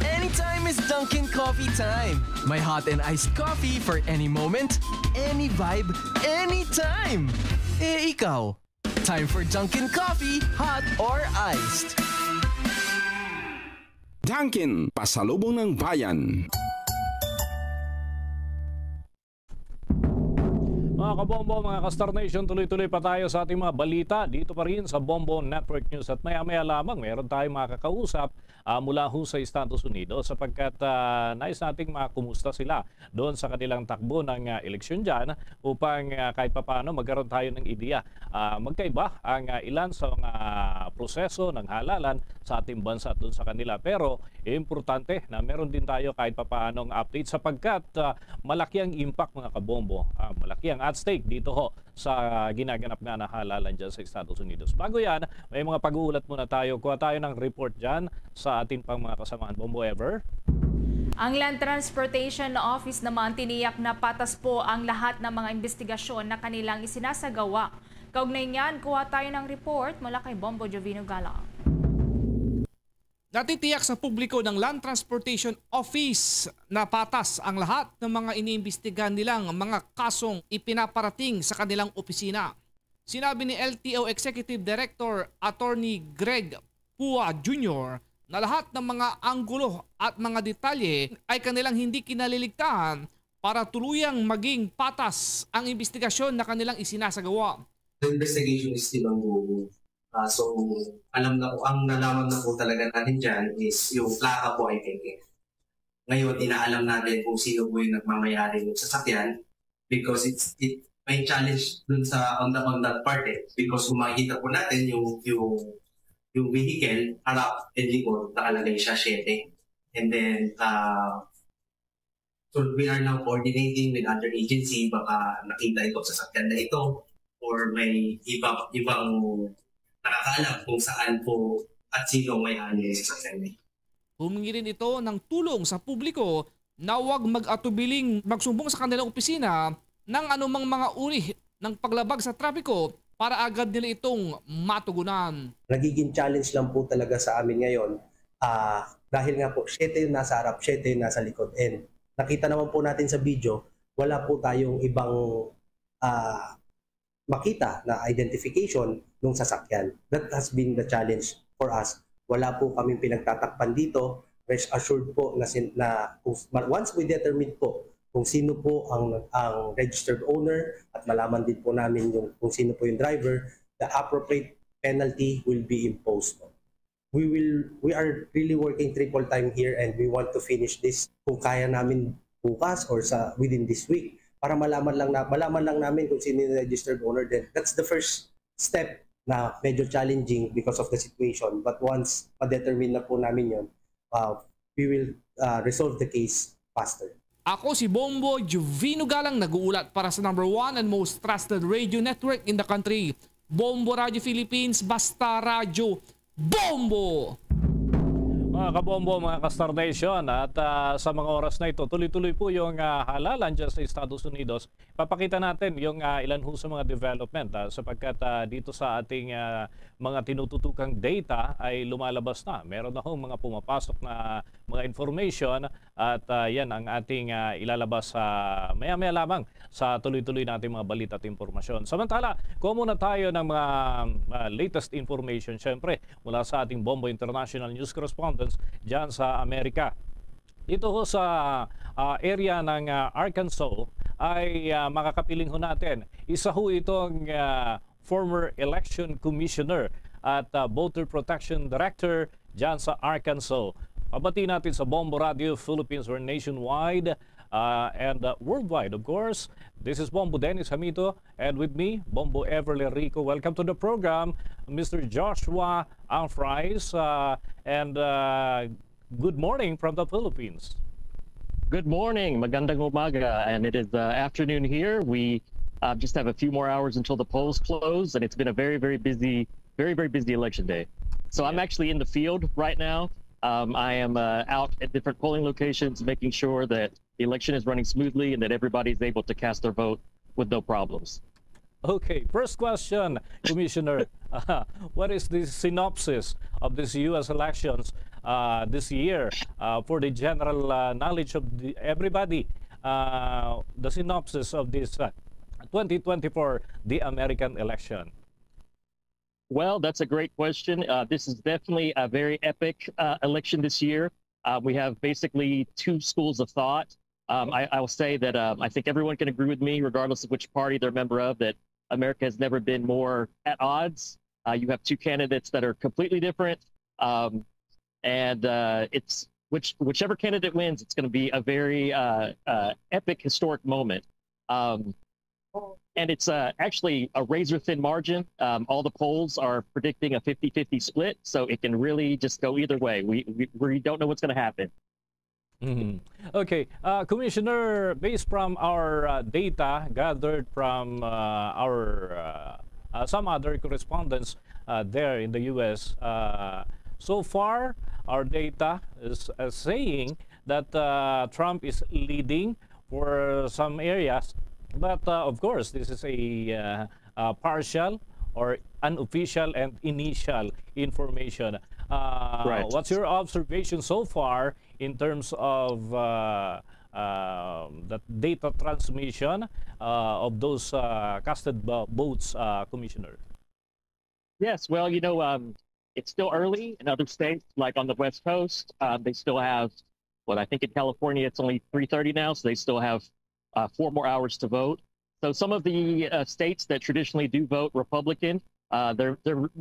Anytime is Dunkin' Coffee time. My hot and iced coffee for any moment, any vibe, anytime. Eh, ikaw? Time for Dunkin' Coffee, hot or iced. Dunkin', pasalubong ng bayan. Mga kabombo, mga ka-Star Nation, tuloy-tuloy pa tayo sa ating mga balita dito pa rin sa Bombo Network News. At maya-maya lamang meron tayong makakausap mula ho sa Estados Unidos sapagkat nais nating makumusta sila doon sa kanilang takbo ng eleksyon dyan upang kahit papaano magkaroon tayo ng ideya. Magkaiba ang ilan sa mga proseso ng halalan sa ating bansa at doon sa kanila. Pero importante na meron din tayo kahit papaanong update sapagkat malaki ang impact, mga kabombo. Malaki ang at stake dito ho sa ginaganap nga na halalan dyan sa Estados Unidos. Bago yan, may mga pag-uulat muna tayo. Kuha tayo ng report dyan sa ating pang mga kasamahan. Bombo Ever. Ang Land Transportation Office naman tiniyak na patas po ang lahat ng mga investigasyon na kanilang isinasagawa. Kaugnay niyan, kuha tayo ng report mula kay Bombo Jovino Galang. Natitiyak sa publiko ng Land Transportation Office na patas ang lahat ng mga iniimbestigahan nilang mga kasong ipinaparating sa kanilang opisina. Sinabi ni LTO Executive Director Attorney Greg Pua Jr. na lahat ng mga anggulo at mga detalye ay kanilang hindi kinaliligtahan para tuluyang maging patas ang investigasyon na kanilang isinasagawa. The investigation is still ongoing. So, ang nalaman na po talaga natin dyan is yung plaka po ay peke. Ngayon, inaalam natin kung sino po yung nagmamayari ng sasakyan because it may challenge dun sa on that part because kung makikita po natin yung vehicle, harap and likod, nakalagay siya 7. And then, so we are now coordinating with other agency, baka nakita ito sa sasakyan na ito or may ibang nakakaalam kung saan po at sino may-ari sa sasakyan. Humingi rin ito ng tulong sa publiko na huwag mag-atubiling magsumbong sa kanilang opisina ng anumang mga uri ng paglabag sa trapiko para agad nila itong matugunan. Nagiging challenge lang po talaga sa amin ngayon dahil nga po 7 yung nasa harap, 7 yung nasa likod. And nakita naman po natin sa video, wala po tayong ibang makita na identification ng sasakyan. That has been the challenge for us. Wala po kaming pinagtatakpan dito. Rest assured po na once we determine po kung sino po ang registered owner at malaman din po namin kung sino po yung driver, the appropriate penalty will be imposed. We are really working triple time here and we want to finish this kung kaya namin bukas or within this week para malaman lang namin kung sino yung registered owner din. That's the first step na medyo challenging because of the situation. But once ma-determine na po namin yun, we will resolve the case faster. Ako si Bombo Jovino Galang, nag-uulat para sa #1 and most trusted radio network in the country. Bombo Radio Philippines, basta radyo, Bombo! Mga kabombo, mga ka-Star Nation, at sa mga oras na ito, tuloy-tuloy po yung halalan dyan sa Estados Unidos. Papakita natin yung ilan ho sa mga development sapagkat dito sa ating mga tinututukang data ay lumalabas na. Meron na ho mga pumapasok na mga information at yan ang ating ilalabas maya-maya lamang sa tuloy-tuloy natin mga balita at impormasyon. Samantala, kuha muna tayo ng mga latest information, syempre, mula sa ating Bombo International News Correspondent dyan sa Amerika. Dito ho sa area ng Arkansas ay makakapiling ho natin. Isa ho itong former election commissioner at voter protection director dyan sa Arkansas. Pabati natin sa Bombo Radio Philippines or nationwide and worldwide, of course. This is Bombo Dennis Hamito and with me, Bombo Everly Rico. Welcome to the program, Mr. Joshua Anfries, and good morning from the Philippines. Good morning, magandang umaga, and it is afternoon here. We just have a few more hours until the polls close, and it's been a very busy election day. So I'm actually in the field right now. I am out at different polling locations, making sure that the election is running smoothly and that everybody is able to cast their vote with no problems. Okay, first question, Commissioner. What is the synopsis of this U.S. elections this year for the general knowledge of everybody? The synopsis of this 2024, the American election. Well, that's a great question. This is definitely a very epic election this year. We have basically two schools of thought. I will say that I think everyone can agree with me, regardless of which party they're a member of, that America has never been more at odds. You have two candidates that are completely different. It's whichever candidate wins, it's going to be a very epic, historic moment. And it's actually a razor-thin margin. All the polls are predicting a 50-50 split, so it can really just go either way. We don't know what's going to happen. Okay, Commissioner, based from our data gathered from our some other correspondents there in the U.S., so far our data is saying that Trump is leading for some areas. But of course, this is a partial or unofficial and initial information. Right. What's your observation so far in terms of the data transmission of those casted votes, Commissioner? Yes, well, it's still early in other states, like on the West Coast. They still have, well, I think in California it's only 3:30 now, so they still have 4 more hours to vote. So some of the states that traditionally do vote Republican, they're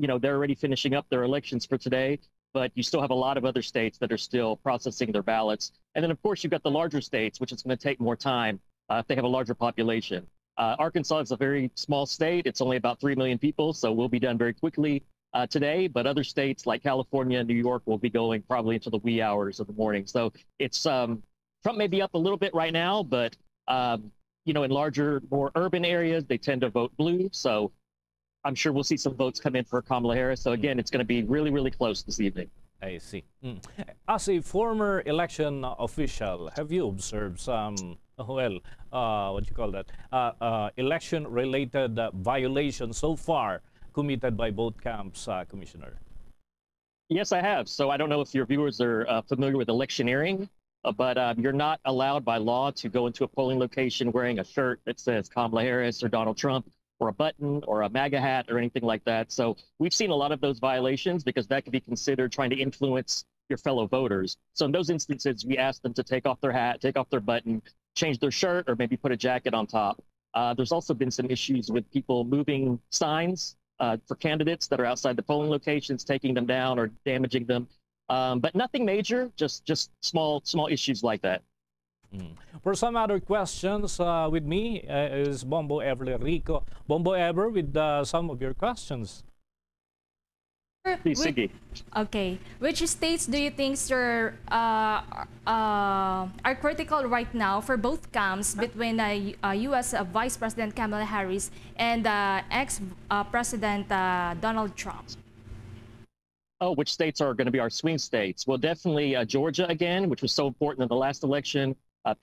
already finishing up their elections for today. But you still have a lot of other states that are still processing their ballots. And then, of course, you've got the larger states, which is going to take more time if they have a larger population. Arkansas is a very small state. It's only about 3 million people, so we'll be done very quickly today. But other states like California and New York will be going probably into the wee hours of the morning. So it's Trump may be up a little bit right now, but in larger, more urban areas, they tend to vote blue. So I'm sure we'll see some votes come in for Kamala Harris. So again, it's going to be really, really close this evening. I see. As a former election official, have you observed some, what do you call that, election-related violations so far committed by both camps, Commissioner? Yes, I have. So I don't know if your viewers are familiar with electioneering, but you're not allowed by law to go into a polling location wearing a shirt that says Kamala Harris or Donald Trump, or a button or a MAGA hat or anything like that. So we've seen a lot of those violations because that could be considered trying to influence your fellow voters. So in those instances, we ask them to take off their hat, take off their button, change their shirt, or maybe put a jacket on top. There's also been some issues with people moving signs for candidates that are outside the polling locations, taking them down or damaging them. But nothing major, just small issues like that. For some other questions with me is Bombo Ever Rico. Bombo Ever with some of your questions. Please, Siggy. Okay. Which states do you think, sir, are critical right now for both camps between U.S. Vice President Kamala Harris and ex-President Donald Trump? Oh, which states are going to be our swing states? Well, definitely Georgia again, which was so important in the last election.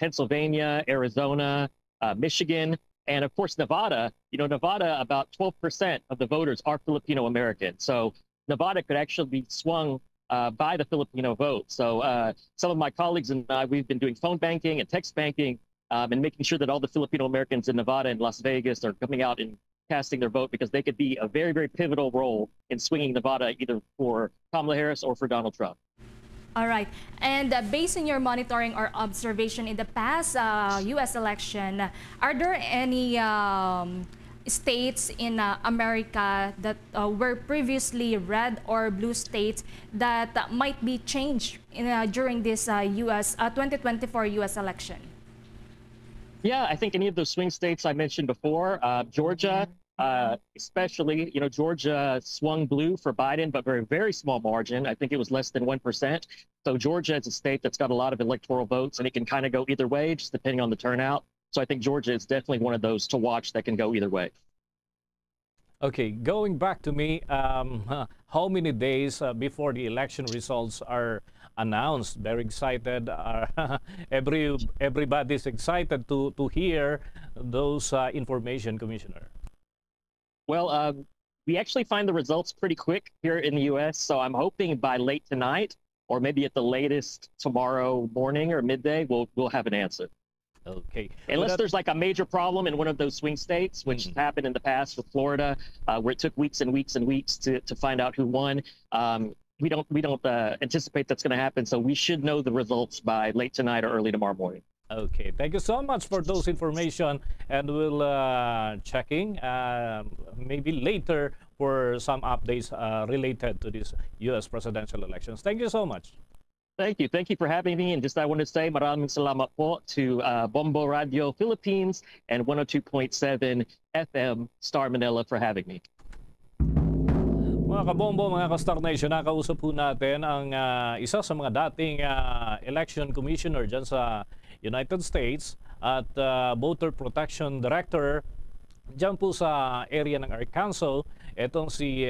Pennsylvania, Arizona, Michigan, and of course Nevada. Nevada, about 12% of the voters are Filipino American. So Nevada could actually be swung by the Filipino vote. So some of my colleagues and I, we've been doing phone banking and text banking and making sure that all the Filipino Americans in Nevada and Las Vegas are coming out and casting their vote, because they could be a very, very pivotal role in swinging Nevada either for Kamala Harris or for Donald Trump. All right. And based on your monitoring or observation in the past U.S. election, are there any states in America that were previously red or blue states that might be changed during this 2024 U.S. election? Yeah, I think any of those swing states I mentioned before, Georgia, especially, Georgia swung blue for Biden, but very, very small margin. I think it was less than 1%. So Georgia is a state that's got a lot of electoral votes, and it can kind of go either way, just depending on the turnout. So I think Georgia is definitely one of those to watch that can go either way. Okay, going back to me, how many days before the election results are announced? Very excited. Everybody's excited to hear those information, Commissioner. Well, we actually find the results pretty quick here in the U.S., so I'm hoping by late tonight, or maybe at the latest tomorrow morning or midday, we'll have an answer. Okay. Unless there's like a major problem in one of those swing states, which happened in the past with Florida, where it took weeks and weeks and weeks to find out who won. We don't anticipate that's going to happen, so we should know the results by late tonight or early tomorrow morning. Okay, thank you so much for those information, and we'll checking maybe later for some updates related to this U.S. presidential elections. Thank you so much. Thank you. Thank you for having me. And just I want to say maraming salamat po to Bombo Radio Philippines and 102.7 FM Star Manila for having me. Mga kabombo, mga ka-Star Nation, nakausap po natin ang isa sa mga dating election commissioner dyan sa United States at voter protection director dyan po sa area ng Arkansas, itong si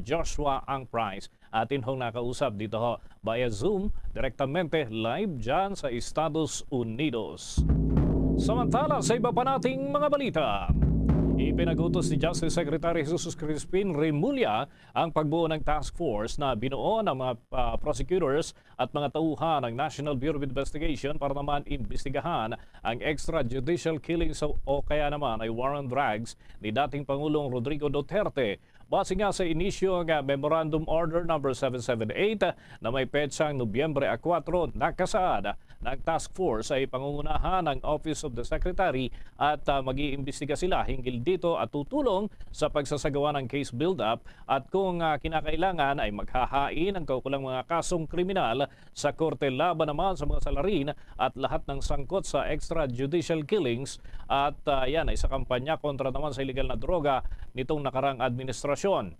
Joshua Ang Price. Atin hong nakausap dito ho via Zoom, direktamente live dyan sa Estados Unidos. Samantala, sa iba pa nating mga balita, ipinagutos ni Justice Secretary Jesus Crispin Remulla ang pagbuo ng task force na binuo ng mga prosecutors at mga tauhan ng National Bureau of Investigation para naman imbestigahan ang extrajudicial killings o kaya naman ay war on drugs ni dating Pangulong Rodrigo Duterte. Base nga sa inisyo ng Memorandum Order No. 778 na may petsang Nobyembre 4, nakasaad ng task force ay pangungunahan ng Office of the Secretary at mag-iimbestiga sila hinggil dito at tutulong sa pagsasagawa ng case build-up at kung kinakailangan ay maghahain ang kaukulang mga kasong kriminal sa korte laban naman sa mga salarin at lahat ng sangkot sa extrajudicial killings at yan ay sa kampanya kontra naman sa illegal na droga nitong nakarang administrasyon.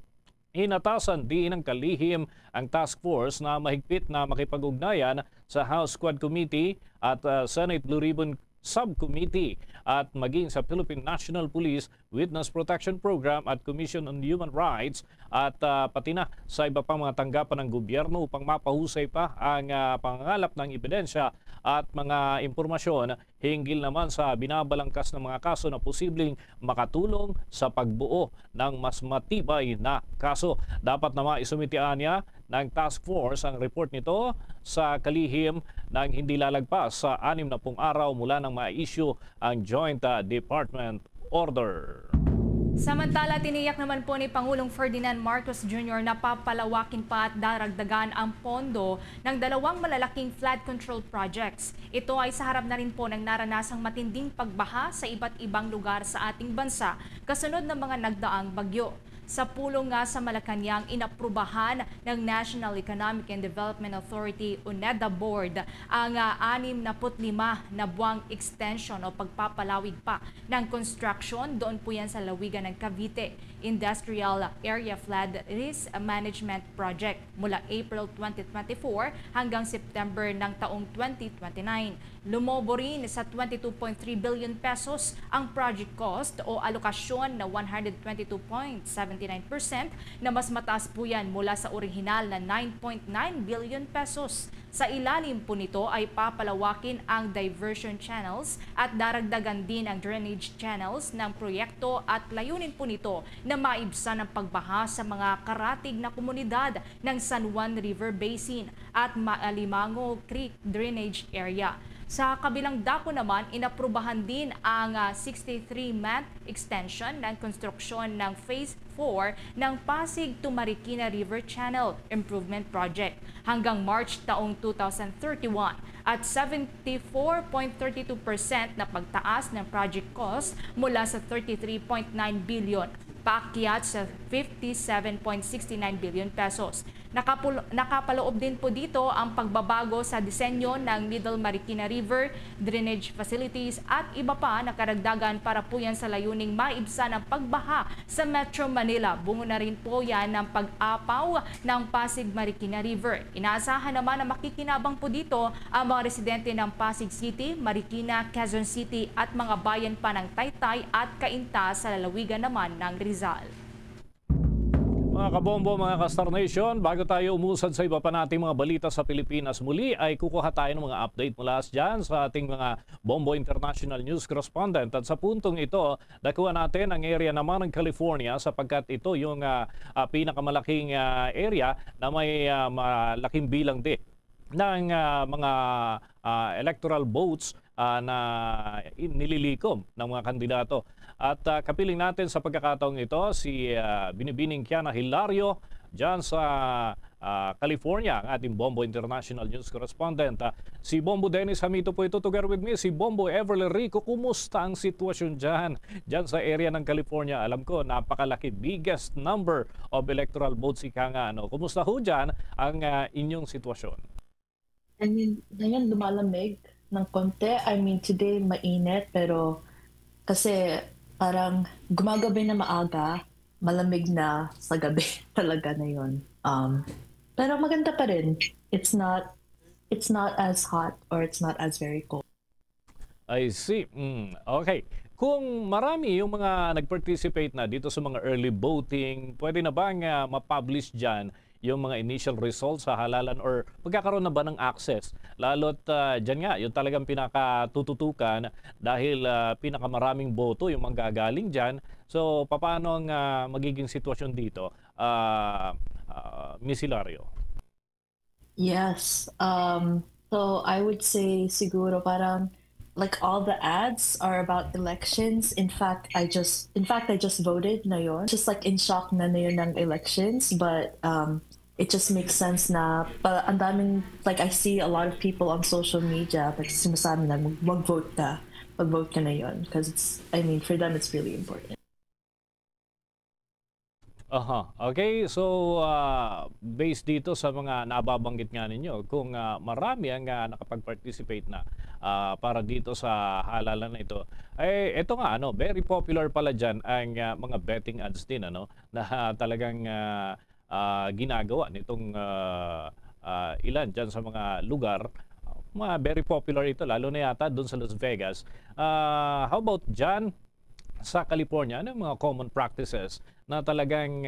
Inatasan din ng kalihim ang task force na mahigpit na makipag-ugnayan sa House Quad Committee at Senate Blue Ribbon Subcommittee at maging sa Philippine National Police Witness Protection Program at Commission on Human Rights at pati na sa iba pang mga tanggapan ng gobyerno upang mapahusay pa ang pangangalap ng ebidensya at mga impormasyon hinggil naman sa binabalangkas ng mga kaso na posibleng makatulong sa pagbuo ng mas matibay na kaso. Dapat na maisumitian niya ng task force ang report nito sa kalihim ng hindi lalagpas sa 60 araw mula nang ma-issue ang Joint Department Order. Samantala, tiniyak naman po ni Pangulong Ferdinand Marcos Jr. na papalawakin pa at daragdagan ang pondo ng dalawang malalaking flood control projects. Ito ay sa harap na rin po ng naranasang matinding pagbaha sa iba't ibang lugar sa ating bansa kasunod ng mga nagdaang bagyo. Sa pulong nga sa Malacanang, inaprubahan ng National Economic and Development Authority UNEDA Board ang 65 na buwang extension o pagpapalawig pa ng construction doon po yan sa lawigan ng Cavite Industrial Area Flood Risk Management Project mula April 2024 hanggang September ng taong 2029. Lumobo rin sa 22.3 billion pesos ang project cost o alokasyon na 122.79% na mas mataas po yan mula sa orihinal na 9.9 billion pesos. Sa ilalim po nito ay papalawakin ang diversion channels at daragdagan din ang drainage channels ng proyekto at layunin po nito na maibsan ang pagbaha sa mga karatig na komunidad ng San Juan River Basin at Maalimango Creek Drainage Area. Sa kabilang dako naman, inaprubahan din ang 63-month extension ng konstruksyon ng Phase 4 ng Pasig to Marikina River Channel Improvement Project hanggang March taong 2031 at 74.32% na pagtaas ng project cost mula sa 33.9 billion paakyat sa 57.69 billion pesos. Nakapaloob din po dito ang pagbabago sa disenyo ng Middle Marikina River drainage facilities at iba pa na karagdagan para po yan sa layuning maibsan ang pagbaha sa Metro Manila. Bungo na rin po yan ng pag-apaw ng Pasig Marikina River. Inaasahan naman na makikinabang po dito ang mga residente ng Pasig City, Marikina, Quezon City at mga bayan pa ng Taytay at Cainta sa lalawigan naman ng Rizal. Mga kabombo, mga ka-Star Nation, bago tayo umusad sa iba pa nating mga balita sa Pilipinas, muli ay kukuha tayo ng mga update mula dyan sa ating mga Bombo International News Correspondent. At sa puntong ito, nakuha natin ang area naman ng California sapagkat ito yung pinakamalaking area na may malaking bilang din ng mga electoral votes na nililikom ng mga kandidato. At kapiling natin sa pagkakataong ito si Binibining Kiana Hilario dyan sa California, ang ating Bombo International News Correspondent. Si Bombo Dennis Hamito po ito, together with me, si Bombo Everly Rico. Kumusta ang sitwasyon dyan sa area ng California? Alam ko, napakalaki, biggest number of electoral votes ika nga. Kumusta ho dyan ang inyong sitwasyon? I mean, ngayon lumalamig ng konti. I mean, today mainit, pero kasi parang gumagabi na maaga, malamig na sa gabi talaga na yun. Pero maganda pa rin. It's not as hot or it's not as very cold. I see. Okay. Kung marami yung mga nag-participate na dito sa mga early voting, pwede na bang ma-publish dyan yung mga initial results sa halalan or magkakaroon na ba ng access? Lalo't dyan nga, yung talagang pinakatututukan dahil pinakamaraming boto yung manggagaling dyan. So, paano ang magiging sitwasyon dito, Miss Hilario? Yes. So, I would say siguro parang like all the ads are about elections. In fact, I just voted na yun. Just like in shock na yun ng elections, but it just makes sense na ang daming, like I see a lot of people on social media like sinasabi na mag-vote ka na yun because it's, I mean, for them it's really important. Okay, so based dito sa mga nababanggit nga ninyo, kung marami ang nakapag-participate na para dito sa halalan na ito, ito nga, very popular pala dyan ang mga betting ads din, na talagang ginagawa nitong ilan dyan sa mga lugar. Very popular ito, lalo na yata doon sa Las Vegas. How about dyan sa California? Ano yung mga common practices na talagang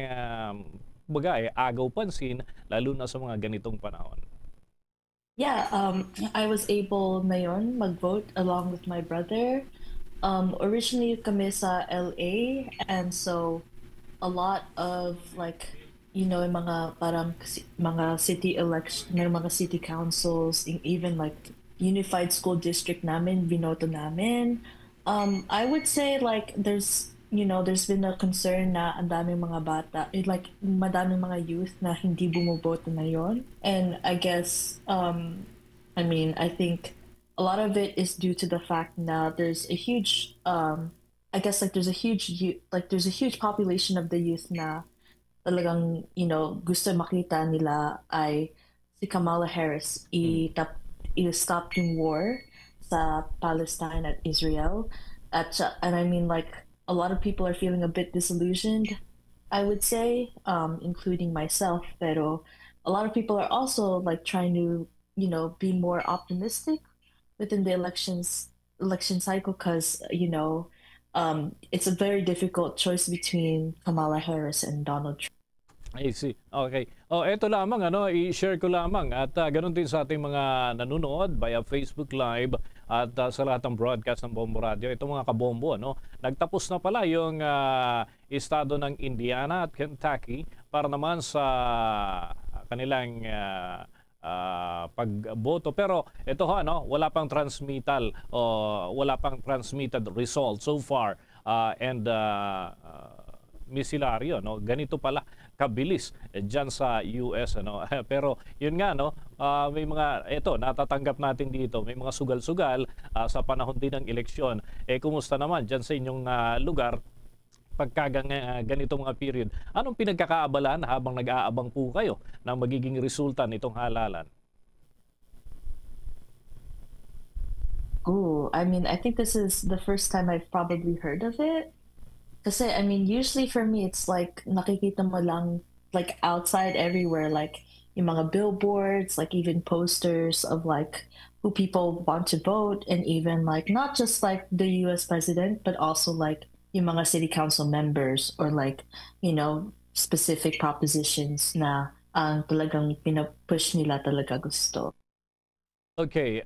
agaw pansin lalo na sa mga ganitong panahon? Yeah, I was able ngayon mag-vote along with my brother. Originally kami sa LA, and so a lot of like, you know, mga parang mga city election, mga city councils, even like unified school district namin, binoto namin. I would say like there's been a concern na ang daming mga bata, like madaming mga youth na hindi bumoboto na yon. And I guess, I mean, I think a lot of it is due to the fact na there's a huge, I guess like there's a huge population of the youth na talagang, gusto makita nila ay si Kamala Harris i-stop yung war sa Palestine at Israel. And I mean, like, a lot of people are feeling a bit disillusioned, I would say, including myself. Pero a lot of people are also like trying to, be more optimistic within the election cycle because, it's a very difficult choice between Kamala Harris and Donald Trump. I see. Okay. Ito lamang, i-share ko lamang at ganun din sa ating mga nanonood via Facebook Live at sa lahat ng broadcast ng Bombo Radio. Ito mga kabombo, nagtapos na pala yung estado ng Indiana at Kentucky para naman sa kanilang pagboto. Pero ito wala pang transmittal o wala pang transmitted result so far. Miss Hilario, ganito pala kabilis dyan sa US. Pero yun nga, may mga, natatanggap natin dito, may mga sugal-sugal sa panahon din ng eleksyon. Kumusta naman dyan sa inyong lugar pagka ganito mga period? Anong pinagkakaabalan habang nag-aabang po kayo ng magiging resulta nitong halalan? I mean, I think this is the first time I've probably heard of it. Kasi, I mean, usually for me, it's like, nakikita mo lang, like, outside everywhere, like, yung mga billboards, like, even posters of, like, who people want to vote, and even, like, not just, like, the U.S. president, but also, like, yung mga city council members, or, like, specific propositions na talagang pinapush nila talaga gusto. Okay,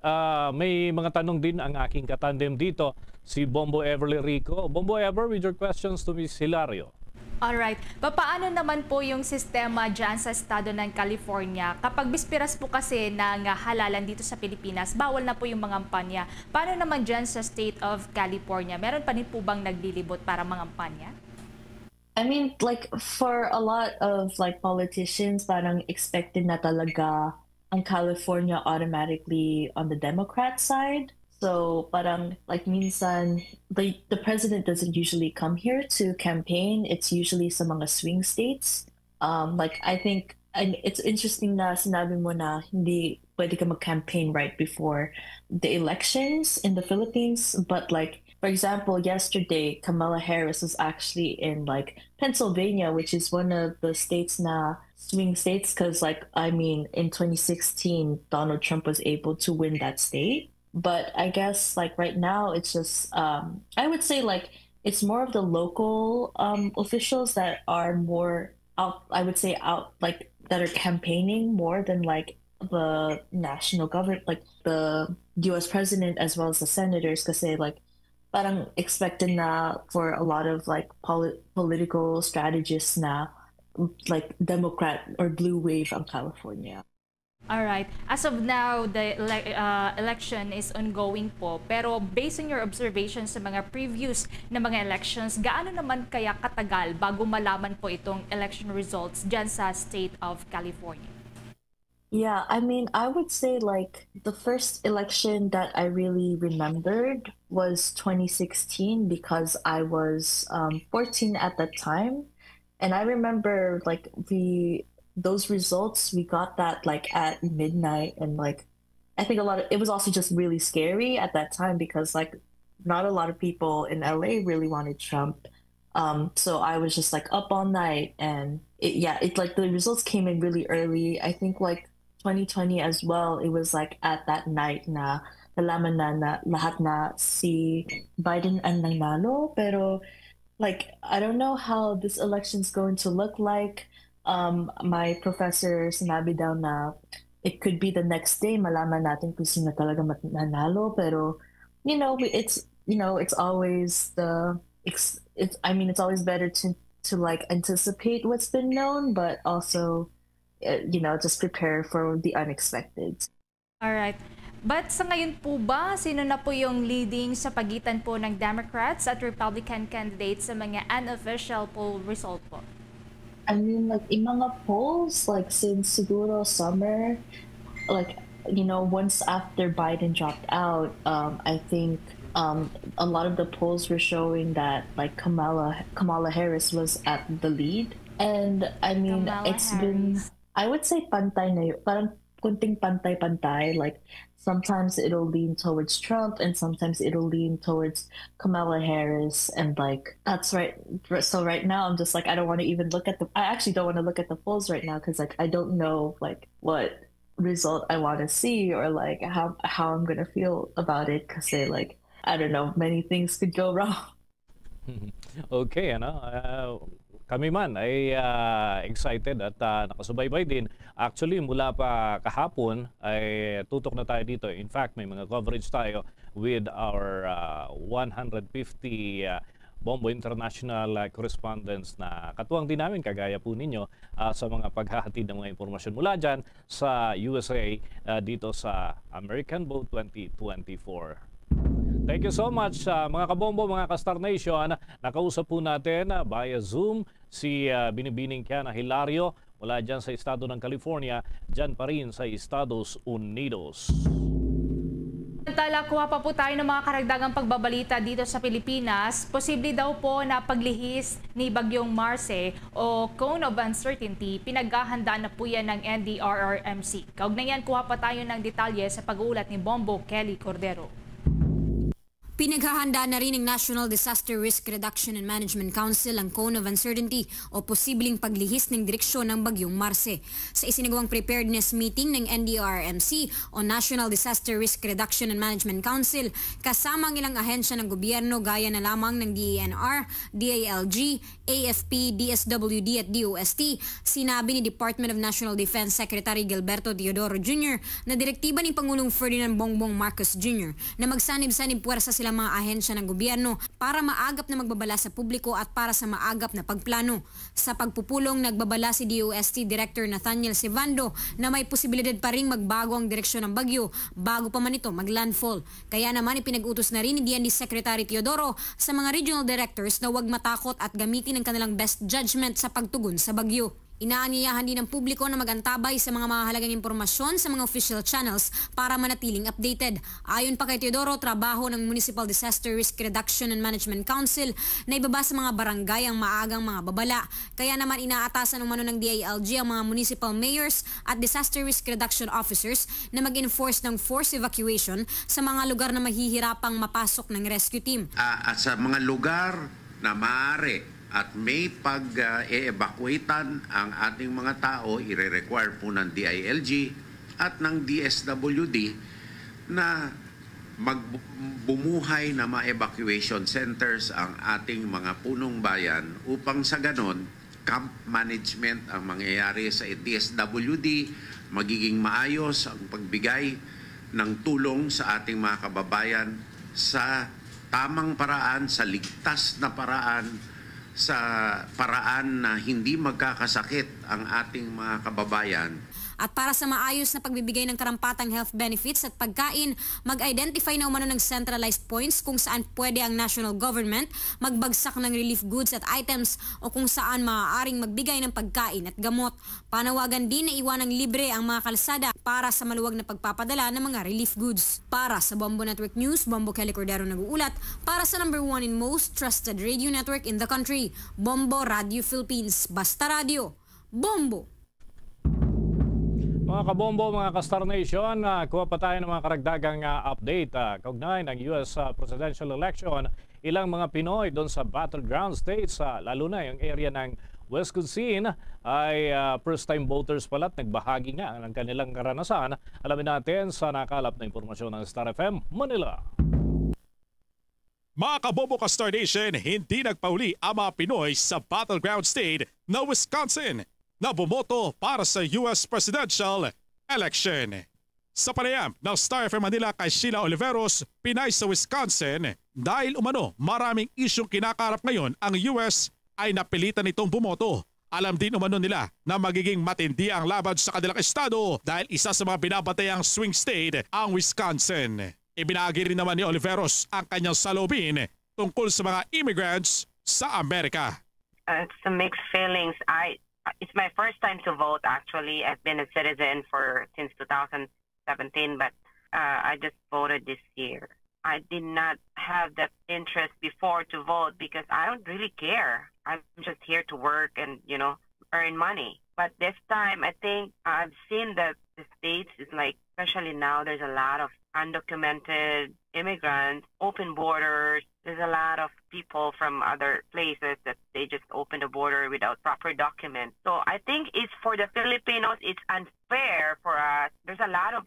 may mga tanong din ang aking katandem dito, si Bombo Everly Rico. Bombo Ever, with your questions to Ms. Hilario. Alright. Paano naman po yung sistema dyan sa estado ng California? Kapag bispiras po kasi ng halalan dito sa Pilipinas, bawal na po yung mangampanya. Paano naman dyan sa state of California? Meron pa rin po bang naglilibot para mangampanya? I mean, like, for a lot of like politicians, parang expected na talaga ang California automatically on the Democrat side. So parang like minsan the president doesn't usually come here to campaign. It's usually sa mga swing states. Like I think it's interesting na sinabi mo na hindi pwede ka mag-campaign right before the elections in the Philippines. But like for example, yesterday Kamala Harris was actually in like Pennsylvania, which is one of the states na swing states, because like I mean in 2016 Donald Trump was able to win that state. But I guess like right now it's just I would say like it's more of the local officials that are more out, I would say out, like that are campaigning more than like the national government, like the US president as well as the senators, kasi like parang expected na for a lot of like political strategists na like Democrat or blue wave ang California. Alright. As of now, the election is ongoing po. Pero based on your observations sa mga previous na mga elections, gaano naman kaya katagal bago malaman po itong election results dyan sa state of California? Yeah, I mean, I would say like the first election that I really remembered was 2016 because I was 14 at that time. And I remember like those results, we got that like at midnight, and like I think it was also just really scary at that time because like not a lot of people in LA really wanted Trump. So I was just like up all night, and it like the results came in really early. I think like 2020 as well, it was like at that night na nalaman na lahat na si Biden ang nanalo, pero like I don't know how this election's going to look like. My professor sinabi daw na it could be the next day malaman natin kung sino talaga manalo, pero it's always it's always better to like anticipate what's been known, but also just prepare for the unexpected. All right. But sa ngayon po ba, sino na po yung leading sa pagitan po ng Democrats at Republican candidates sa mga unofficial poll result po? I mean, like, in mga polls, like, since siguro summer, like, once after Biden dropped out, I think a lot of the polls were showing that, like, Kamala Harris was at the lead. And, I mean, been, I would say pantay na yun. Parang kunting pantay-pantay. Like, sometimes it'll lean towards Trump and sometimes it'll lean towards Kamala Harris, and like that's right. So right now I'm just like I actually don't want to look at the polls right now because like I don't know like what result I want to see or like how I'm gonna feel about it because like I don't know, many things could go wrong. Okay, kami man ay excited at nakasubaybay din. Actually, mula pa kahapon ay tutok na tayo dito. In fact, may mga coverage tayo with our 150 Bombo International correspondents na katuwang din namin kagaya po ninyo sa mga paghahatid ng mga impormasyon mula dyan sa USA dito sa American Vote 2024. Thank you so much mga kabombo, mga ka-Star Nation. Nakausap po natin via Zoom si Binibining Kiana Hilario mula dyan sa estado ng California, dyan pa rin sa Estados Unidos. Samantala, kuha pa po tayo ng mga karagdagang pagbabalita dito sa Pilipinas. Posible daw po na paglihis ni Bagyong Marce o Cone of Uncertainty, pinaghahandaan na po yan ng NDRRMC. Kaugnayan, kuha pa tayo ng detalye sa pag-uulat ni Bombo Kelly Cordero. Pinaghahanda na rin ng National Disaster Risk Reduction and Management Council ang Cone of Uncertainty o posibleng paglihis ng direksyon ng Bagyong Marce. Sa isinagawang preparedness meeting ng NDRRMC o National Disaster Risk Reduction and Management Council, kasama ang ilang ahensya ng gobyerno gaya na lamang ng DENR, DILG, AFP, DSWD at DOST, sinabi ni Department of National Defense Secretary Gilberto Teodoro Jr. na direktiba ni Pangulong Ferdinand Bongbong Marcos Jr. na magsanib-sanib puwersa silang mga ahensya ng gobyerno para maagap na magbabala sa publiko at para sa maagap na pagplano. Sa pagpupulong, nagbabala si DOST Director Nathaniel Cevando na may posibilidad pa ring magbago ang direksyon ng bagyo bago pa man ito maglandfall. Kaya naman ipinag-utos na rin ni DND Secretary Teodoro sa mga regional directors na huwag matakot at gamitin ang kanilang best judgment sa pagtugon sa bagyo. Inaanyayahan din ng publiko na magantabay sa mga mahalagang impormasyon sa mga official channels para manatiling updated. Ayon pa kay Teodoro, trabaho ng Municipal Disaster Risk Reduction and Management Council na ibaba sa mga barangay ang maagang mga babala. Kaya naman inaatasan umano ng DILG ang mga municipal mayors at disaster risk reduction officers na mag-enforce ng forced evacuation sa mga lugar na mahihirapang mapasok ng rescue team. At sa mga lugar na maaari at may pag-e-evacuatean ang ating mga tao, i-require po ng DILG at ng DSWD na magbumuhay na mga evacuation centers ang ating mga punong bayan upang sa ganon, camp management ang mangyayari sa DSWD, magiging maayos ang pagbigay ng tulong sa ating mga kababayan sa tamang paraan, sa ligtas na paraan, sa paraan na hindi magkakasakit ang ating mga kababayan. At para sa maayos na pagbibigay ng karampatang health benefits at pagkain, mag-identify na umano ng centralized points kung saan pwede ang national government magbagsak ng relief goods at items o kung saan maaaring magbigay ng pagkain at gamot. Panawagan din na iwanang libre ang mga kalsada para sa maluwag na pagpapadala ng mga relief goods. Para sa Bombo Network News, Bombo Kelly Cordero nag-uulat para sa #1 in most trusted radio network in the country, Bombo Radio Philippines. Basta Radio, Bombo! Mga kabombo, mga ka-Star Nation, kuha pa tayo ng mga karagdagang update kaugnay ng US presidential election. Ilang mga Pinoy doon sa battleground states, lalo na yung area ng Wisconsin, ay first-time voters pala at nagbahagi nga ng kanilang karanasan. Alamin natin sa nakalap na impormasyon ng Star FM Manila. Mga kabombo ka-Star Nation, hindi nagpauli ang mga Pinoy sa battleground state na Wisconsin na bumoto para sa US presidential election. Sa panayam ng Star FM Manila kay Sheila Oliveros, Pinay sa Wisconsin, dahil umano maraming isyong kinakarap ngayon ang US ay napilitan itong bumoto. Alam din umano nila na magiging matindi ang laban sa kanilang estado dahil isa sa mga binabatayang swing state ang Wisconsin. Ibinahagi rin naman ni Oliveros ang kanyang salubin tungkol sa mga immigrants sa Amerika. It's a mixed feelings. It's my first time to vote, actually. I've been a citizen since 2017, but I just voted this year. I did not have that interest before to vote because I don't really care. I'm just here to work and, earn money. But this time, I think I've seen that the states is like, especially now, there's a lot of undocumented immigrants, open borders. There's a lot of people from other places that they just open the border without proper documents. So I think it's for the Filipinos, it's unfair for us. There's a lot of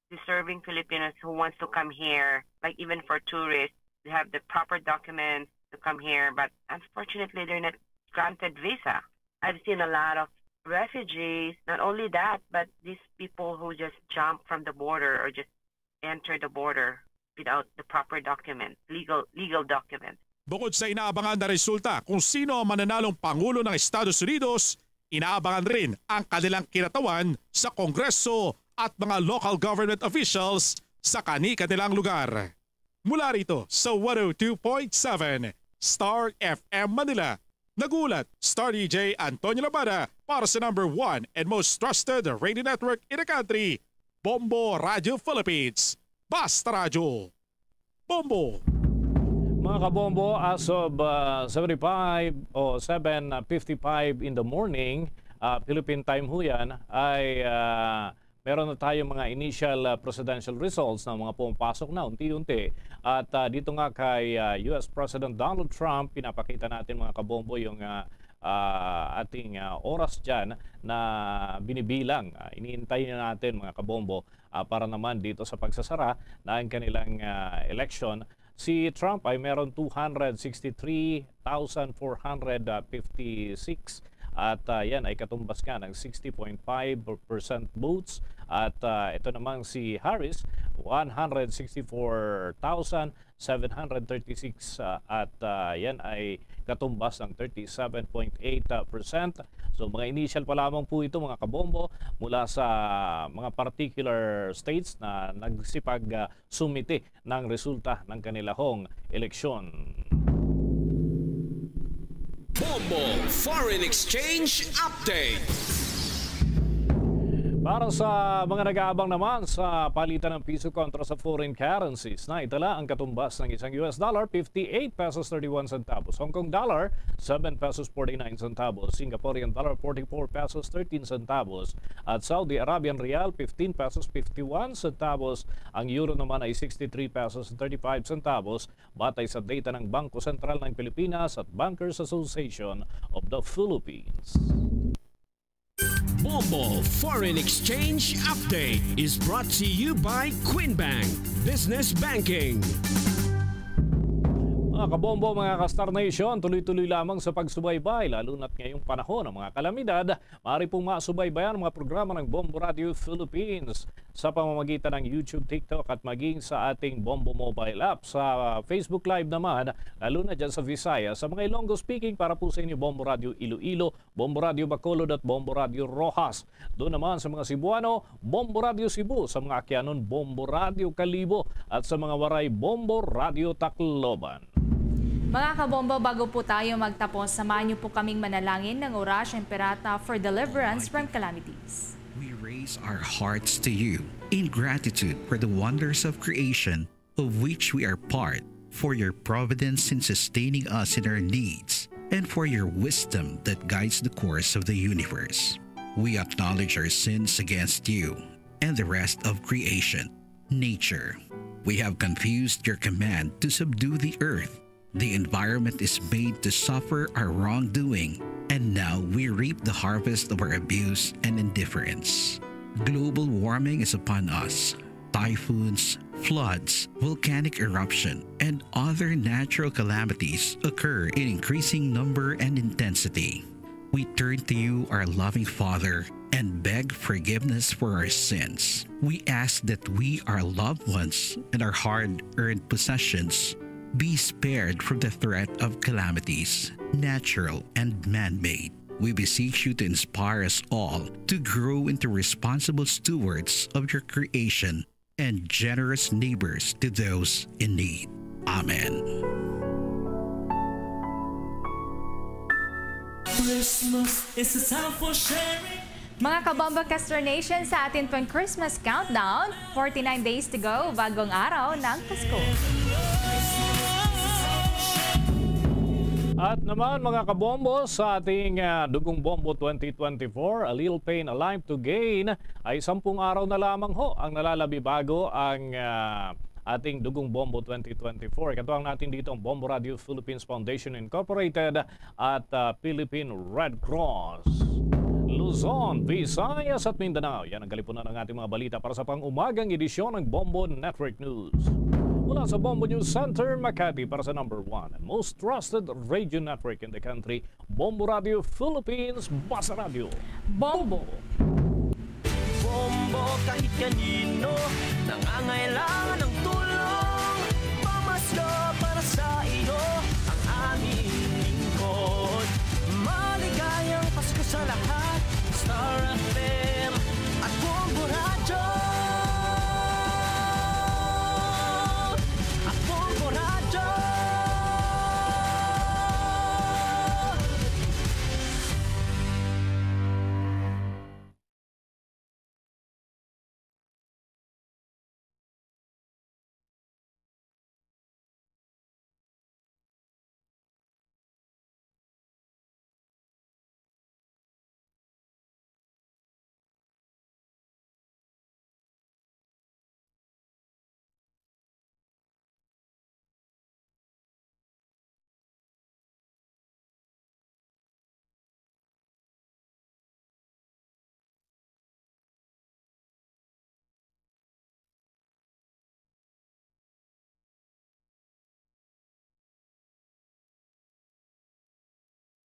deserving Filipinos who wants to come here, like even for tourists, they have the proper documents to come here, but unfortunately they're not granted visa. I've seen a lot of refugees, not only that, but these people who just jump from the border or just enter the border without the proper documents, legal documents. Bukod sa inaabangan na resulta kung sino ang mananalong Pangulo ng Estados Unidos, inaabangan rin ang kanilang kinatawan sa Kongreso at mga local government officials sa kani-kanilang lugar. Mula rito sa 102.7 Star FM Manila, nagulat Star DJ Antonio Labada para sa #1 and most trusted radio network in the country, Bombo Radio Philippines. Basta Radio, Bombo! Mga kabombo, as of 7:55 in the morning, Philippine time ho yan, ay meron na tayo mga initial presidential results na mga pumapasok na unti-unti. At dito nga kay US President Donald Trump, pinapakita natin mga kabombo yung ating oras dyan na binibilang. Iniintay na natin mga kabombo para naman dito sa pagsasara na ang kanilang election Si Trump ay meron 263,456 at yan ay katumbas nga ng 60.5% votes. At ito namang si Harris, 164,736 at yan ay katumbas ng 37.8%. So mga initial pa lamang po ito mga kabombo mula sa mga particular states na nagsipag sumite ng resulta ng kanilahong eleksyon. Bombo Foreign Exchange Update. Para sa mga nag-aabang naman sa palitan ng piso kontra sa foreign currencies, na itala ang katumbas ng isang US dollar, 58 pesos 31 centavos. Hong Kong dollar, 7 pesos 49 centavos. Singaporean dollar, 44 pesos 13 centavos. At Saudi Arabian Rial, 15 pesos 51 centavos. Ang euro naman ay 63 pesos 35 centavos. Batay sa data ng Bangko Sentral ng Pilipinas at Bankers Association of the Philippines. Bombo Foreign Exchange Update is brought to you by Quinbank Business Banking. Mga kabombo, mga ka-Star Nation, tuloy-tuloy lamang sa pagsubaybay, lalo na't ngayong panahon ng mga kalamidad. Maaari pong masubaybayan ang mga programa ng Bombo Radio Philippines sa pamamagitan ng YouTube, TikTok at maging sa ating Bombo mobile app. Sa Facebook Live naman, lalo na dyan sa Visayas. Sa mga Ilonggo speaking, para po sa inyo Bombo Radio Iloilo, Bombo Radio Bacolod at Bombo Radio Rojas. Doon naman sa mga Cebuano, Bombo Radio Cebu. Sa mga Akyanon, Bombo Radio Kalibo. At sa mga Waray, Bombo Radio Tacloban. Mga kabombo, bago po tayo magtapos, samahan niyo po kaming manalangin ng Orasyon Perata for deliverance from calamities. We raise our hearts to you in gratitude for the wonders of creation of which we are part, for your providence in sustaining us in our needs, and for your wisdom that guides the course of the universe. We acknowledge our sins against you and the rest of creation, nature. We have confused your command to subdue the earth. The environment is made to suffer our wrongdoing, and now we reap the harvest of our abuse and indifference. Global warming is upon us. Typhoons, floods, volcanic eruption, and other natural calamities occur in increasing number and intensity. We turn to you, our loving Father, and beg forgiveness for our sins. We ask that we, our loved ones, and our hard-earned possessions be spared from the threat of calamities, natural and man-made. We beseech you to inspire us all to grow into responsible stewards of your creation and generous neighbors to those in need. Amen. Christmas is a time for sharing. Mga kabombo Castor Nation, sa atin pang Christmas countdown, 49 days to go, bagong araw ng Pasko. At naman mga kabombo, sa ating Dugong Bombo 2024, A Little Pain, A Life to Gain, ay 10 araw na lamang ho ang nalalabi bago ang ating Dugong Bombo 2024. Katuwang natin dito ang Bombo Radio Philippines Foundation Incorporated at Philippine Red Cross. Luzon, Visayas at Mindanao. Yan ang kalipunan ng ating mga balita para sa pang-umagang edisyon ng Bombo Network News. Mula sa Bombo News Center, Makati, para sa number 1 and most trusted radio network in the country, Bombo Radio Philippines, Basa Radio. Bombo! Bombo kahit kanino, nangangailangan ng tulong.